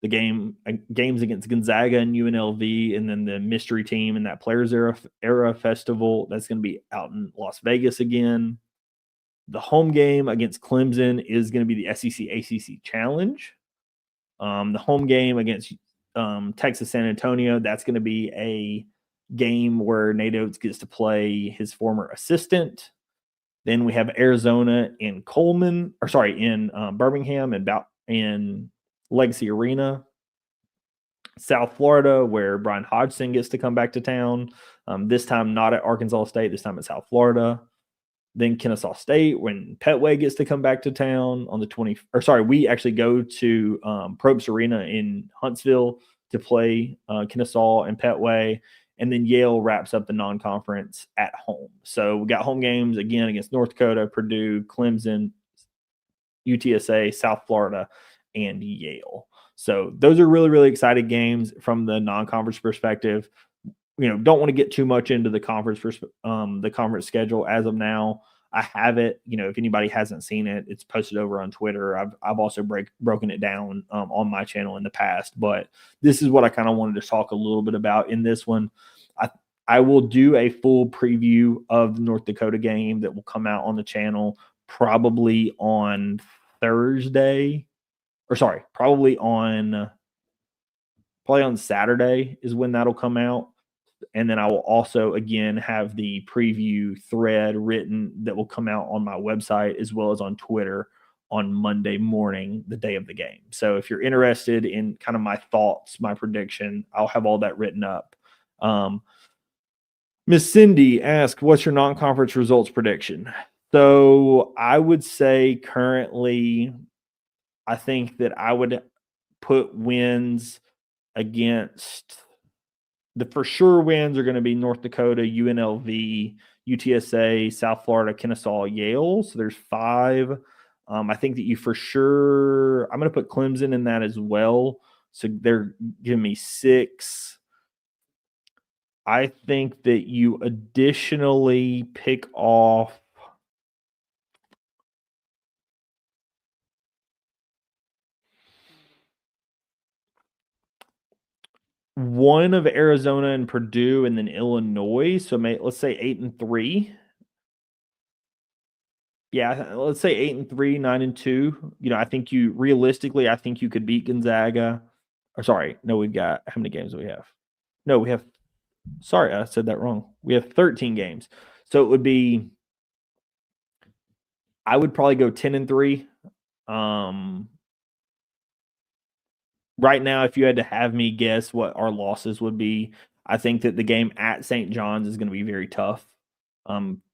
The games against Gonzaga and UNLV, and then the mystery team and that Players Era Festival that's going to be out in Las Vegas again. The home game against Clemson is going to be the SEC ACC Challenge. The home game against Texas San Antonio, that's going to be a game where Nate Oates gets to play his former assistant. Then we have Arizona in Birmingham and in Legacy Arena. South Florida, where Brian Hodgson gets to come back to town. This time not at Arkansas State, this time at South Florida. Then Kennesaw State, when Petway gets to come back to town on the 20th. We actually go to Probst Arena in Huntsville to play Kennesaw and Petway. And then Yale wraps up the non-conference at home. So we got home games again against North Dakota, Purdue, Clemson, UTSA, South Florida, and Yale. So those are really, really exciting games from the non-conference perspective. Don't want to get too much into the conference schedule as of now. I have it. If anybody hasn't seen it, it's posted over on Twitter. I've also broken it down on my channel in the past, but this is what I kind of wanted to talk a little bit about in this one. I will do a full preview of the North Dakota game that will come out on the channel probably on Thursday, probably on Saturday is when that'll come out. And then I will also, again, have the preview thread written that will come out on my website as well as on Twitter on Monday morning, the day of the game. So if you're interested in kind of my thoughts, my prediction, I'll have all that written up. Miss Cindy asked, what's your non-conference results prediction? So I would say currently, I think that I would put wins against the for sure wins are going to be North Dakota, UNLV, UTSA, South Florida, Kennesaw, Yale. So there's 5. I think that you for sure, I'm going to put Clemson in that as well. So they're giving me 6. I think that you additionally pick off one of Arizona and Purdue and then Illinois. So let's say 8-3. Yeah, let's say 8-3, 9-2. I think I think you could beat Gonzaga. We've got, how many games do we have? No, we have, I said that wrong. We have 13 games. So it would be, I would probably go 10-3. Right now, if you had to have me guess what our losses would be, I think that the game at St. John's is going to be very tough.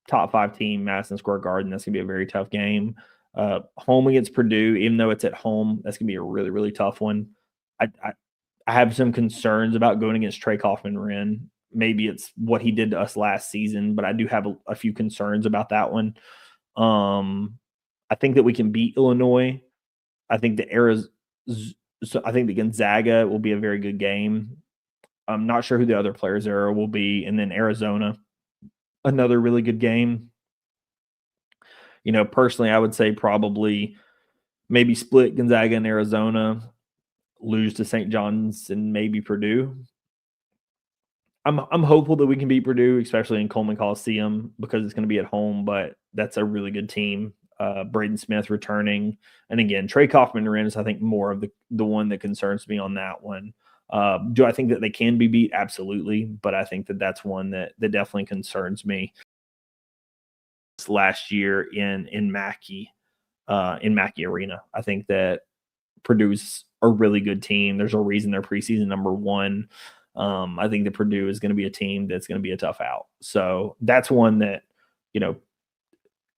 Top 5 team, Madison Square Garden, that's going to be a very tough game. Home against Purdue, even though it's at home, that's going to be a really, really tough one. I have some concerns about going against Trey Kaufman-Wren. Maybe it's what he did to us last season, but I do have a few concerns about that one. I think that we can beat Illinois. I think the so I think the Gonzaga will be a very good game. I'm not sure who the other players there will be, and then Arizona, another really good game. Personally, I would say probably maybe split Gonzaga and Arizona, lose to St. John's and maybe Purdue. I'm hopeful that we can beat Purdue, especially in Coleman Coliseum, because it's going to be at home. But that's a really good team. Braden Smith returning, and again, Trey Kaufman is I think more of the one that concerns me on that one. Do I think that they can be beat? Absolutely, but I think that that's one that definitely concerns me. Last year in Mackey Arena, I think that Purdue's a really good team. There's a reason they're preseason number one. I think that Purdue is going to be a team that's going to be a tough out. So that's one that,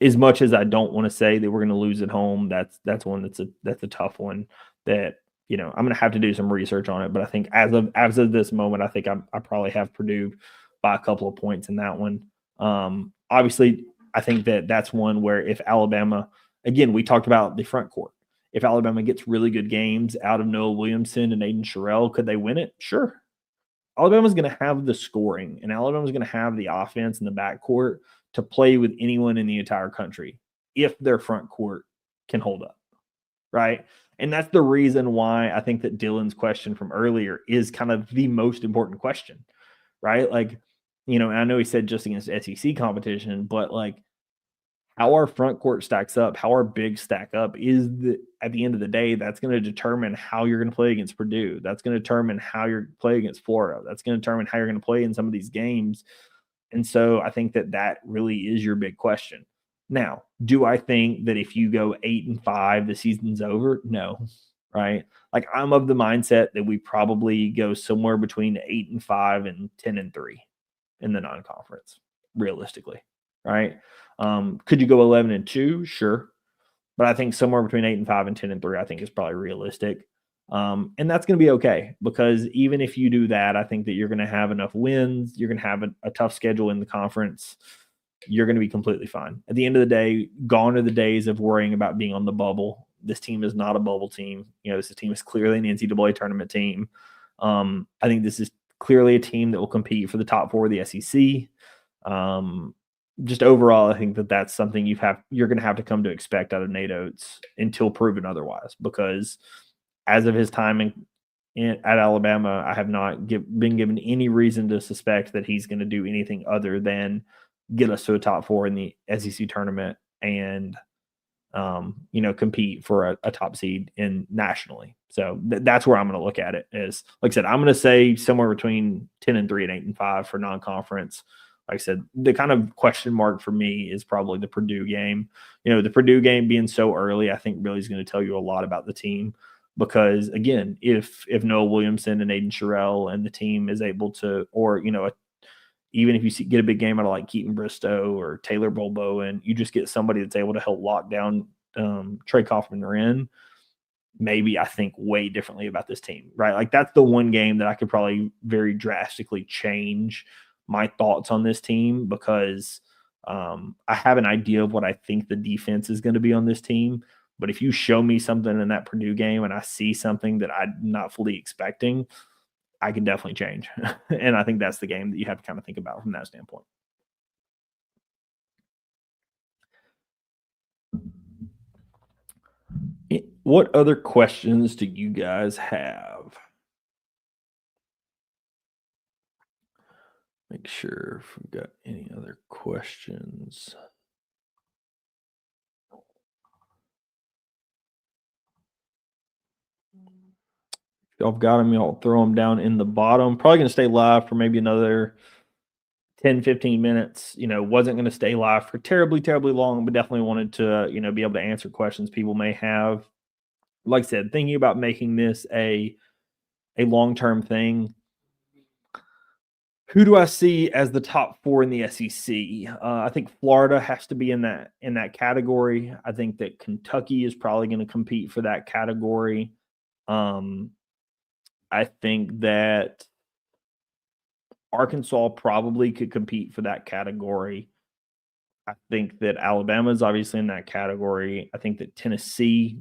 as much as I don't want to say that we're going to lose at home, that's one that's a tough one that, I'm going to have to do some research on it. But I think as of this moment, I think I probably have Purdue by a couple of points in that one. Obviously, I think that's one where if Alabama, again, we talked about the front court. If Alabama gets really good games out of Noah Williamson and Aiden Sherrill, could they win it? Sure. Alabama's going to have the scoring, and Alabama's going to have the offense in the backcourt to play with anyone in the entire country if their front court can hold up, right? And that's the reason why I think that Dylan's question from earlier is kind of the most important question, right? Like, and I know he said just against SEC competition, but like how our front court stacks up, how our bigs stack up at the end of the day, that's going to determine how you're going to play against Purdue. That's going to determine how you're play against Florida. That's going to determine how you're going to play in some of these games. And so I think that really is your big question. Now, do I think that if you go 8-5, the season's over? No, right? Like I'm of the mindset that we probably go somewhere between 8-5 and 10-3 in the non-conference, realistically, right? Could you go 11-2? Sure. But I think somewhere between 8-5 and 10-3, I think is probably realistic. And that's going to be okay because even if you do that, I think that you're going to have enough wins. You're going to have a tough schedule in the conference. You're going to be completely fine. At the end of the day, gone are the days of worrying about being on the bubble. This team is not a bubble team. This team is clearly an NCAA tournament team. I think this is clearly a team that will compete for the top four of the SEC. Just overall, I think that's something you're going to have to come to expect out of Nate Oates until proven otherwise. Because as of his time at Alabama, I have not been given any reason to suspect that he's going to do anything other than get us to a top four in the SEC tournament and compete for a top seed nationally. So that's where I'm going to look at it. Is like I said, I'm going to say somewhere between 10-3 and 8-5 for non-conference. Like I said, the kind of question mark for me is probably the Purdue game. The Purdue game being so early, I think really is going to tell you a lot about the team. Because again, if Noah Williamson and Aiden Sherrill and the team is able to, or even if you get a big game out of like Keaton Bristow or Taylor Bolboa, you just get somebody that's able to help lock down Trey Kaufman, maybe I think way differently about this team, right? Like that's the one game that I could probably very drastically change my thoughts on this team because I have an idea of what I think the defense is going to be on this team. But if you show me something in that Purdue game and I see something that I'm not fully expecting, I can definitely change. And I think that's the game that you have to kind of think about from that standpoint. What other questions do you guys have? Make sure if we've got any other questions. If y'all got them, y'all throw them down in the bottom. Probably going to stay live for maybe another 10, 15 minutes. Wasn't going to stay live for terribly, terribly long, but definitely wanted to, be able to answer questions people may have. Like I said, thinking about making this a long-term thing. Who do I see as the top four in the SEC? I think Florida has to be in that category. I think that Kentucky is probably going to compete for that category. I think that Arkansas probably could compete for that category. I think that Alabama is obviously in that category. I think that Tennessee,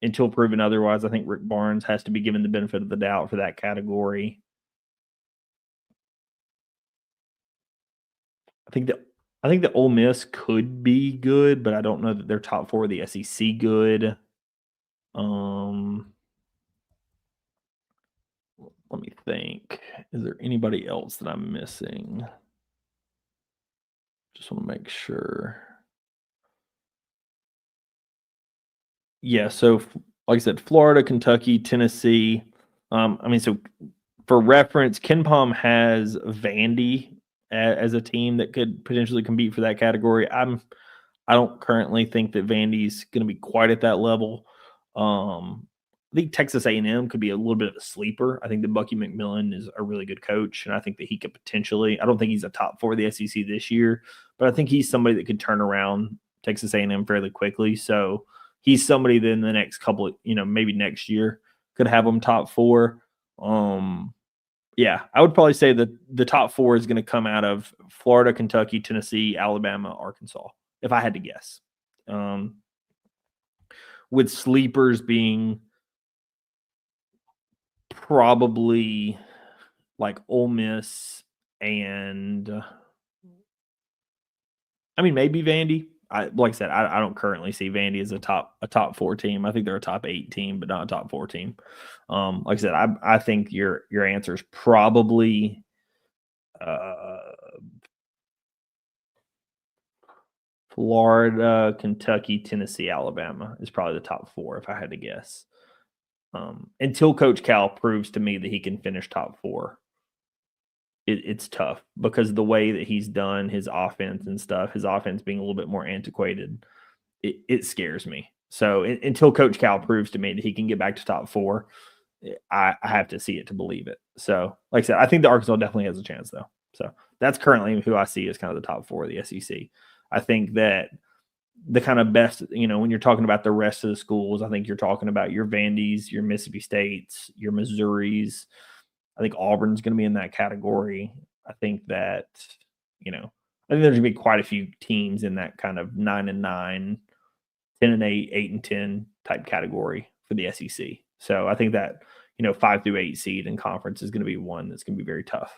until proven otherwise, I think Rick Barnes has to be given the benefit of the doubt for that category. I think that Ole Miss could be good, but I don't know that they're top 4 of the SEC good. Let me think. Is there anybody else that I'm missing? Just want to make sure. Yeah, so like I said, Florida, Kentucky, Tennessee. So for reference, Ken Palm has Vandy as a team that could potentially compete for that category. I don't currently think that Vandy's going to be quite at that level. I think Texas A&M could be a little bit of a sleeper. I think that Bucky McMillan is a really good coach, and I think that he could potentially. I don't think he's a top 4 of the SEC this year, but I think he's somebody that could turn around Texas A&M fairly quickly. So he's somebody that in the next couple of, maybe next year could have him top 4. Yeah, I would probably say that the top 4 is going to come out of Florida, Kentucky, Tennessee, Alabama, Arkansas, if I had to guess. With sleepers being probably like Ole Miss and maybe Vandy. Like I said, I don't currently see Vandy as a top 4 team. I think they're a top 8 team, but not a top 4 team. Like I said, I think your answer is probably Florida, Kentucky, Tennessee, Alabama is probably the top 4 if I had to guess. Until Coach Cal proves to me that he can finish top 4, it's tough because the way that he's done his offense and stuff, his offense being a little bit more antiquated, it scares me. So until Coach Cal proves to me that he can get back to top 4, I have to see it to believe it. So, like I said, I think the Arkansas definitely has a chance, though. So that's currently who I see as kind of the top 4 of the SEC. I think that the kind of best, when you're talking about the rest of the schools, I think you're talking about your Vandys, your Mississippi States, your Missouris. I think Auburn's going to be in that category. I think that, I think there's going to be quite a few teams in that kind of 9-9, 10-8, 8-10 type category for the SEC. So I think that, 5 through 8 seed in conference is going to be one that's going to be very tough.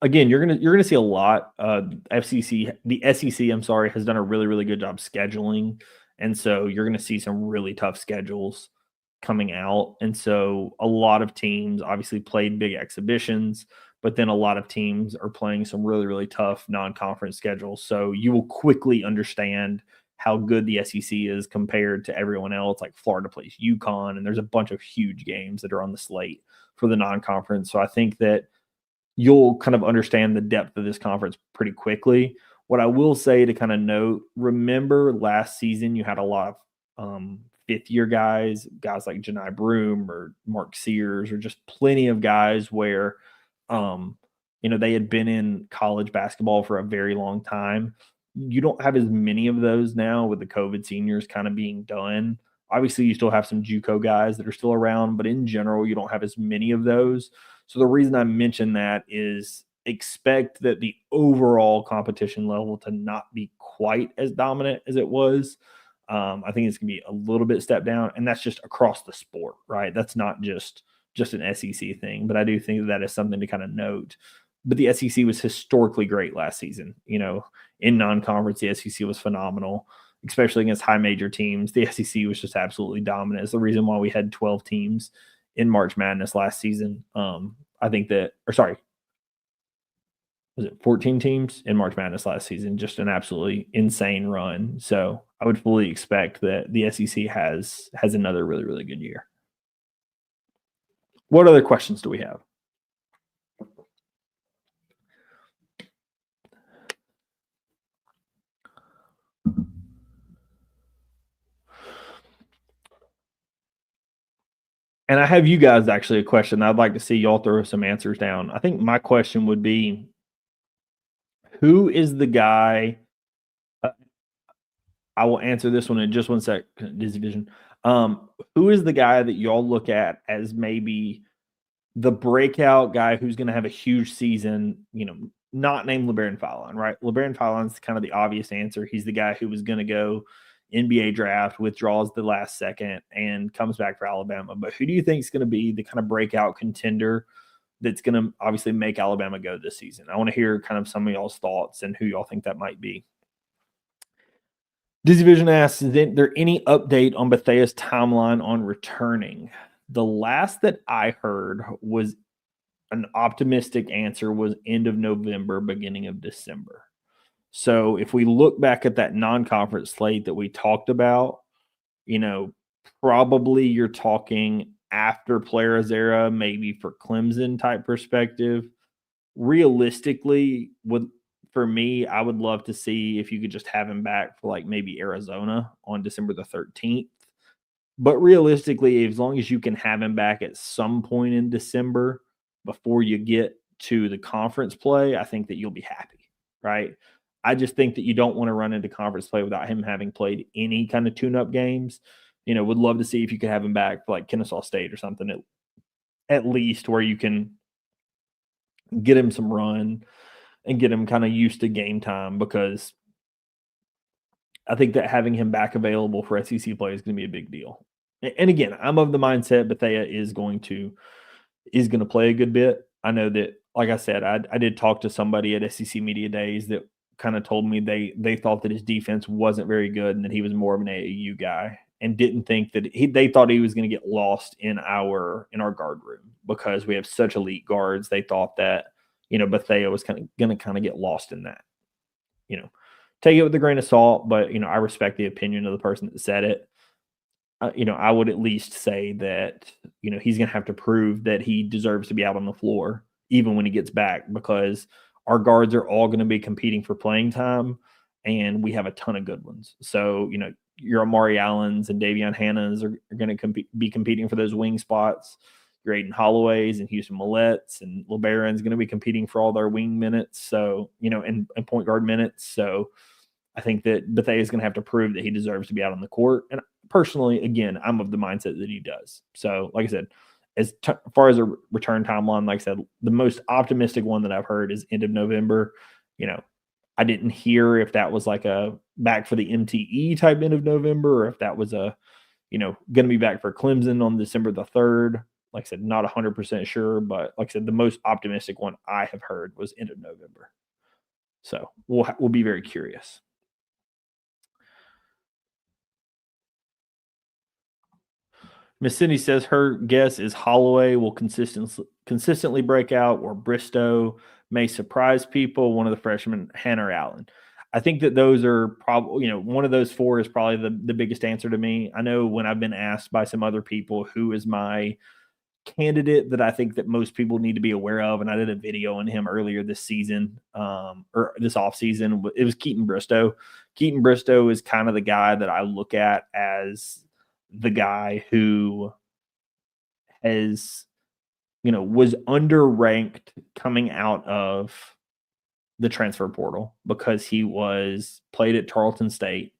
Again, you're gonna see a lot. The SEC, I'm sorry, has done a really, really good job scheduling, and so you're gonna see some really tough schedules coming out. And so a lot of teams obviously played big exhibitions, but then a lot of teams are playing some really, really tough non-conference schedules. So you will quickly understand how good the SEC is compared to everyone else. Like Florida plays UConn, and there's a bunch of huge games that are on the slate for the non-conference. So I think that you'll kind of understand the depth of this conference pretty quickly. What I will say to kind of note, remember last season you had a lot of fifth-year guys like Janai Broom or Mark Sears, or just plenty of guys where, they had been in college basketball for a very long time. You don't have as many of those now with the COVID seniors kind of being done. Obviously, you still have some JUCO guys that are still around, but in general, you don't have as many of those. So the reason I mention that is expect that the overall competition level to not be quite as dominant as it was. I think it's going to be a little bit step down, and that's just across the sport, right? That's not just an SEC thing, but I do think that is something to kind of note. But the SEC was historically great last season. In non-conference, the SEC was phenomenal, especially against high major teams. The SEC was just absolutely dominant. It's the reason why we had 12 teams in March Madness last season. I think that, was it 14 teams in March Madness last season? Just an absolutely insane run. So I would fully expect that the SEC has another really, really good year. What other questions do we have? And I have you guys actually a question. I'd like to see y'all throw some answers down. I think my question would be, who is the guy? I will answer this one in just one sec. This division. Who is the guy that y'all look at as maybe the breakout guy who's going to have a huge season, not name LeBaron Fallon, right? LeBaron Fallon's kind of the obvious answer. He's the guy who was going to go NBA draft, withdraws the last second, and comes back for Alabama. But who do you think is going to be the kind of breakout contender that's going to obviously make Alabama go this season? I want to hear kind of some of y'all's thoughts and who y'all think that might be. Dizzy Vision asks, is there any update on Bethea's timeline on returning? The last that I heard was an optimistic answer was end of November, beginning of December. So if we look back at that non-conference slate that we talked about, probably you're talking after Players era, maybe for Clemson type perspective. Realistically, for me, I would love to see if you could just have him back for like maybe Arizona on December the 13th. But realistically, as long as you can have him back at some point in December before you get to the conference play, I think that you'll be happy, right? I just think that you don't want to run into conference play without him having played any kind of tune-up games. Would love to see if you could have him back for like Kennesaw State or something at least, where you can get him some run and get him kind of used to game time, because I think that having him back available for SEC play is going to be a big deal. And again, I'm of the mindset Bethea is going to play a good bit. I know that, like I said, I did talk to somebody at SEC Media Days that kind of told me they thought that his defense wasn't very good and that he was more of an AAU guy, and didn't think that they thought he was going to get lost in our guard room because we have such elite guards. They thought that, Bethea was going to get lost in that. Take it with a grain of salt, but I respect the opinion of the person that said it. I would at least say that he's going to have to prove that he deserves to be out on the floor even when he gets back, because our guards are all going to be competing for playing time, and we have a ton of good ones. So your Amari Allens and Davion Hannas are going to be competing for those wing spots. Your Aiden Holloways and Houston Millett's and LeBaron's going to be competing for all their wing minutes. So and point guard minutes. So I think that Bethea is going to have to prove that he deserves to be out on the court. And personally, again, I'm of the mindset that he does. So, like I said, as far as a return timeline, like I said, the most optimistic one that I've heard is end of November. I didn't hear if that was like a back for the MTE type end of November, or if that was a, going to be back for Clemson on December the 3rd. Like I said, not 100% sure, but like I said, the most optimistic one I have heard was end of November. So we'll be very curious. Miss Cindy says her guess is Holloway will consistently break out, or Bristow may surprise people. One of the freshmen, Hannah Allen. I think that those are probably, one of those four is probably the biggest answer to me. I know when I've been asked by some other people who is my candidate that I think that most people need to be aware of, and I did a video on him earlier this season, or this offseason. It was Keaton Bristow. Keaton Bristow is kind of the guy that I look at as the guy who has, was underranked coming out of the transfer portal, because he played at Tarleton State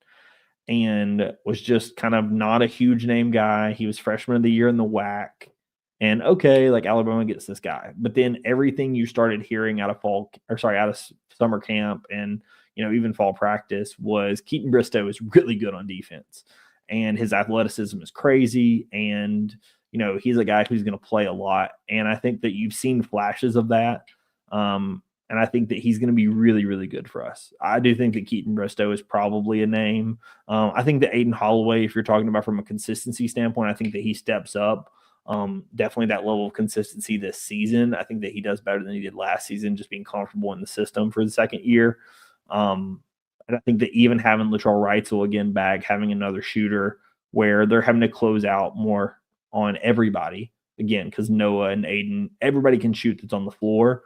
and was just kind of not a huge name guy. He was freshman of the year in the WAC. And okay, like Alabama gets this guy. But then everything you started hearing out of summer camp and, even fall practice was Keaton Bristow is really good on defense. And his athleticism is crazy. And, he's a guy who's going to play a lot. And I think that you've seen flashes of that. And I think that he's going to be really, really good for us. I do think that Keaton Bristow is probably a name. I think that Aiden Holloway, if you're talking about from a consistency standpoint, I think that he steps up. Definitely that level of consistency this season. I think that he does better than he did last season, just being comfortable in the system for the second year. And I think that even having Latrell Wrightsell again back, having another shooter where they're having to close out more on everybody again, because Noah and Aiden, everybody can shoot that's on the floor.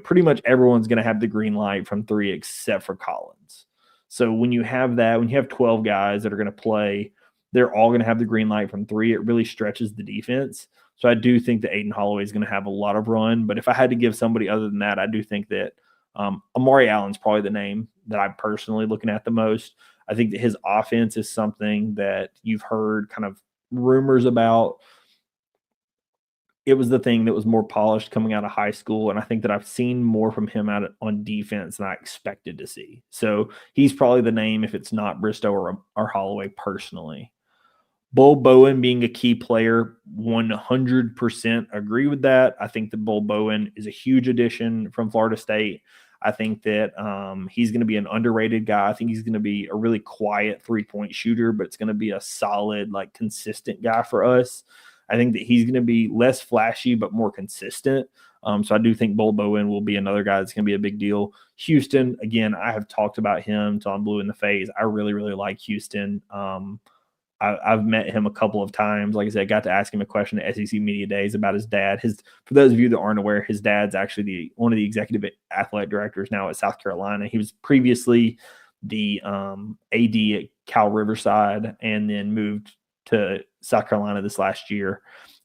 Pretty much everyone's going to have the green light from three except for Collins. So when you have 12 guys that are going to play, they're all going to have the green light from three. It really stretches the defense. So I do think that Aiden Holloway is going to have a lot of run. But if I had to give somebody other than that, I do think that Amari Allen's probably the name that I'm personally looking at the most. I think that his offense is something that you've heard kind of rumors about. it was the thing that was more polished coming out of high school, and I think that I've seen more from him on defense than I expected to see. So he's probably the name if it's not Bristow or Holloway personally. Bull Bowen being a key player, 100% agree with that. I think that Bull Bowen is a huge addition from Florida State. I think that he's going to be an underrated guy. I think he's going to be a really quiet three-point shooter, but it's going to be a solid, like consistent guy for us. I think that he's going to be less flashy, but more consistent. So I do think Bull Bowen will be another guy that's going to be a big deal. Houston, again, I have talked about him till I'm blue in the face. I really, really like Houston. I've met him a couple of times. Like I said, I got to ask him a question at SEC Media Days about his dad. For those of you that aren't aware, his dad's actually one of the executive athletic directors now at South Carolina. He was previously the AD at Cal Riverside and then moved to South Carolina this last year.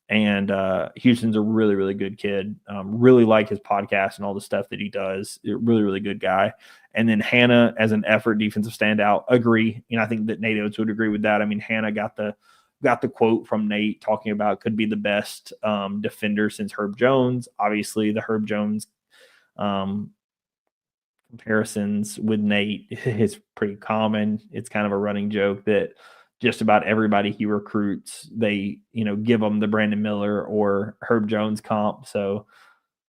And Houston's a really, really good kid. Really like his podcast and all the stuff that he does. Really, really good guy. And then Hannah as an effort defensive standout, agree. I think that Nate Oates would agree with that. I mean, Hannah got the quote from Nate talking about could be the best defender since Herb Jones. Obviously, the Herb Jones comparisons with Nate is pretty common. It's kind of a running joke that just about everybody he recruits, they, give them the Brandon Miller or Herb Jones comp. So,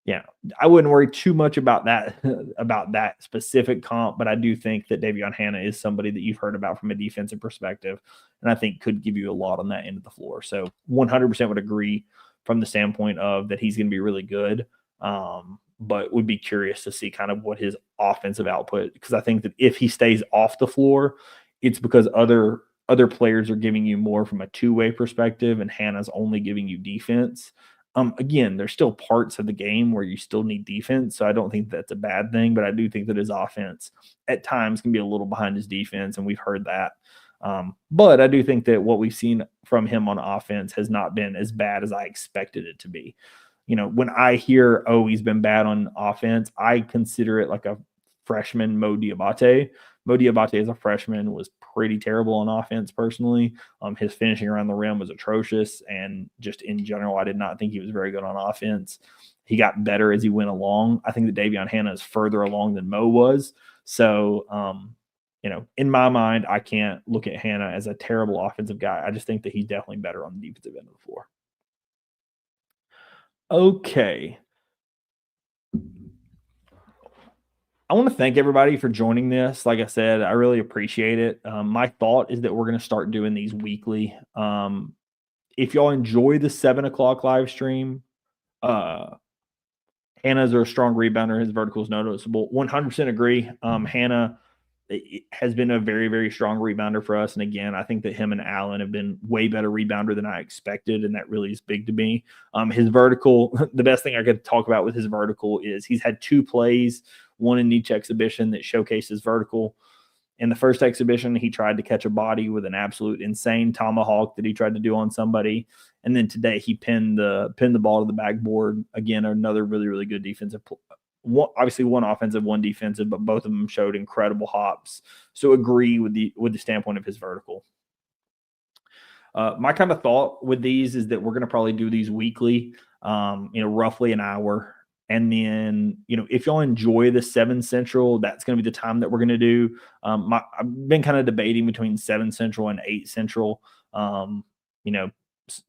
yeah, I wouldn't worry too much about that specific comp, but I do think that Davion Hannah is somebody that you've heard about from a defensive perspective, and I think could give you a lot on that end of the floor. So 100% would agree from the standpoint of that he's going to be really good, but would be curious to see kind of what his offensive output, because I think that if he stays off the floor, it's because other players are giving you more from a two-way perspective, and Hannah's only giving you defense. Again, there's still parts of the game where you still need defense, so I don't think that's a bad thing, but I do think that his offense at times can be a little behind his defense, and we've heard that. But I do think that what we've seen from him on offense has not been as bad as I expected it to be. When I hear, he's been bad on offense, I consider it like a freshman Mo Diabate. Mo Diabate as a freshman was pretty terrible on offense personally. His finishing around the rim was atrocious, and just in general, I did not think he was very good on offense. He got better as he went along. I think that Davion Hannah is further along than Mo was. So, in my mind, I can't look at Hannah as a terrible offensive guy. I just think that he's definitely better on the defensive end of the floor. Okay. I want to thank everybody for joining this. Like I said, I really appreciate it. My thought is that we're going to start doing these weekly. If y'all enjoy the 7:00 live stream, Hannah's a strong rebounder. His vertical is noticeable. 100% agree. Hannah has been a very, very strong rebounder for us. And again, I think that him and Allen have been way better rebounder than I expected. And that really is big to me. His vertical, the best thing I could talk about with his vertical is he's had 2 plays, one in each exhibition that showcases vertical. In the first exhibition, he tried to catch a body with an absolute insane tomahawk that he tried to do on somebody. And then today he pinned the ball to the backboard. Again, another really, really good defensive obviously one offensive, one defensive, but both of them showed incredible hops. So agree with the standpoint of his vertical. My kind of thought with these is that we're going to probably do these weekly, roughly an hour. And then, if y'all enjoy the 7 Central, that's going to be the time that we're going to do. I've been kind of debating between 7 Central and 8 Central,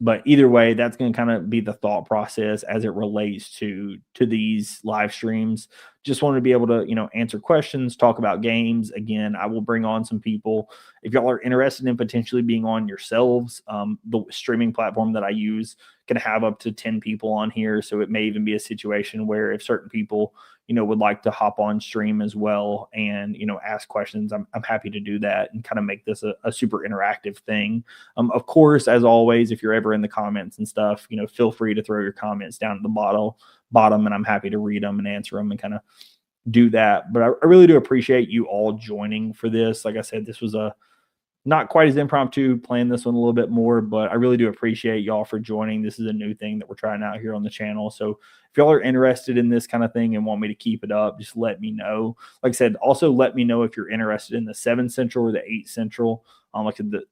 but either way, that's going to kind of be the thought process as it relates to these live streams. Just wanted to be able to, answer questions, talk about games. Again, I will bring on some people. If y'all are interested in potentially being on yourselves, the streaming platform that I use can have up to 10 people on here. So it may even be a situation where if certain people, would like to hop on stream as well and, ask questions, I'm happy to do that and kind of make this a super interactive thing. Of course, as always, if you're ever in the comments and stuff, feel free to throw your comments down at the bottom, and I'm happy to read them and answer them and kind of do that. But I really do appreciate you all joining for this. Like I said, this was a not quite as impromptu, playing this one a little bit more, but I really do appreciate y'all for joining. This is a new thing that we're trying out here on the channel. So if y'all are interested in this kind of thing and want me to keep it up, just let me know. Like I said, also let me know if you're interested in the 7 Central or the 8 Central.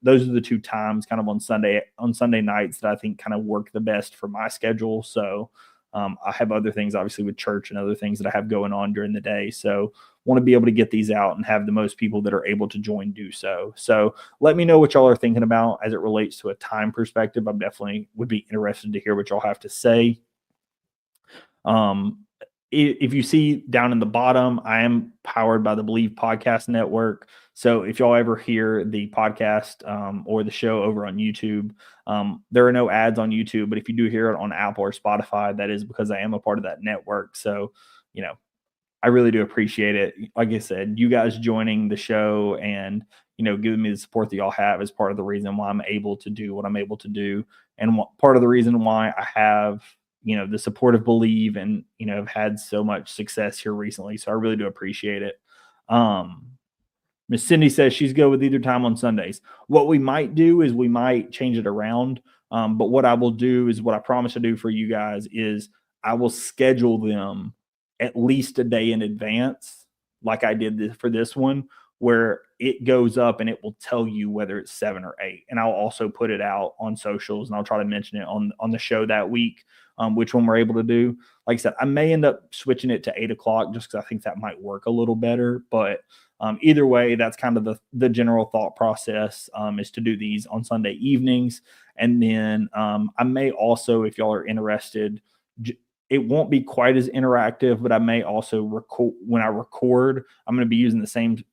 Those are the two times kind of on Sunday nights that I think kind of work the best for my schedule. So I have other things, obviously, with church and other things that I have going on during the day. So want to be able to get these out and have the most people that are able to join do so. So let me know what y'all are thinking about as it relates to a time perspective. I definitely would be interested to hear what y'all have to say. If you see down in the bottom, I am powered by the Believe Podcast Network. So if y'all ever hear the podcast or the show over on YouTube, there are no ads on YouTube, but if you do hear it on Apple or Spotify, that is because I am a part of that network. So, I really do appreciate it. Like I said, you guys joining the show and, giving me the support that y'all have is part of the reason why I'm able to do what I'm able to do. And part of the reason why I have, the support of Believe and, have had so much success here recently. So I really do appreciate it. Miss Cindy says she's good with either time on Sundays. What we might do is we might change it around. But what I will do is what I promise to do for you guys is I will schedule them at least a day in advance, like I did for this one, where it goes up and it will tell you whether it's 7 or 8. And I'll also put it out on socials and I'll try to mention it on the show that week, which one we're able to do. Like I said, I may end up switching it to 8 o'clock just because I think that might work a little better. But either way, that's kind of the general thought process is to do these on Sunday evenings. And then I may also, if y'all are interested, it won't be quite as interactive, but I may also record. When I record, I'm going to be using the same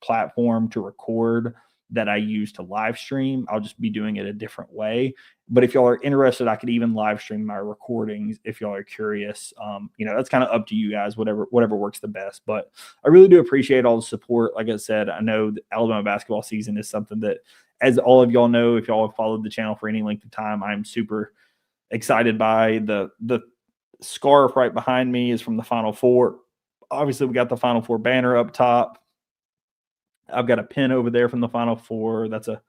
platform to record that I use to live stream. I'll just be doing it a different way. But if y'all are interested, I could even live stream my recordings if y'all are curious. That's kind of up to you guys, whatever works the best. But I really do appreciate all the support. Like I said, I know the Alabama basketball season is something that, as all of y'all know, if y'all have followed the channel for any length of time, I'm super excited by. The scarf right behind me is from the Final Four. Obviously, we got the Final Four banner up top. I've got a pin over there from the Final Four. That's a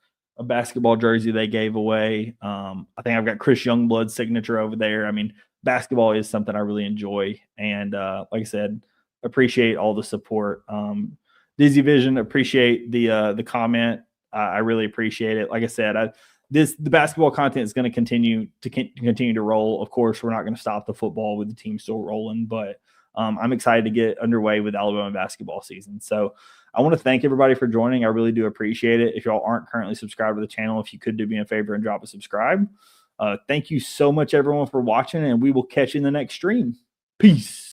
basketball jersey they gave away. I think I've got Chris Youngblood's signature over there. I mean, basketball is something I really enjoy. And like I said, appreciate all the support. Dizzy Vision, appreciate the comment. I really appreciate it. Like I said, the basketball content is going to continue to roll. Of course, we're not going to stop the football with the team still rolling, but I'm excited to get underway with Alabama basketball season. So I want to thank everybody for joining. I really do appreciate it. If y'all aren't currently subscribed to the channel, if you could do me a favor and drop a subscribe. Thank you so much, everyone, for watching, and we will catch you in the next stream. Peace.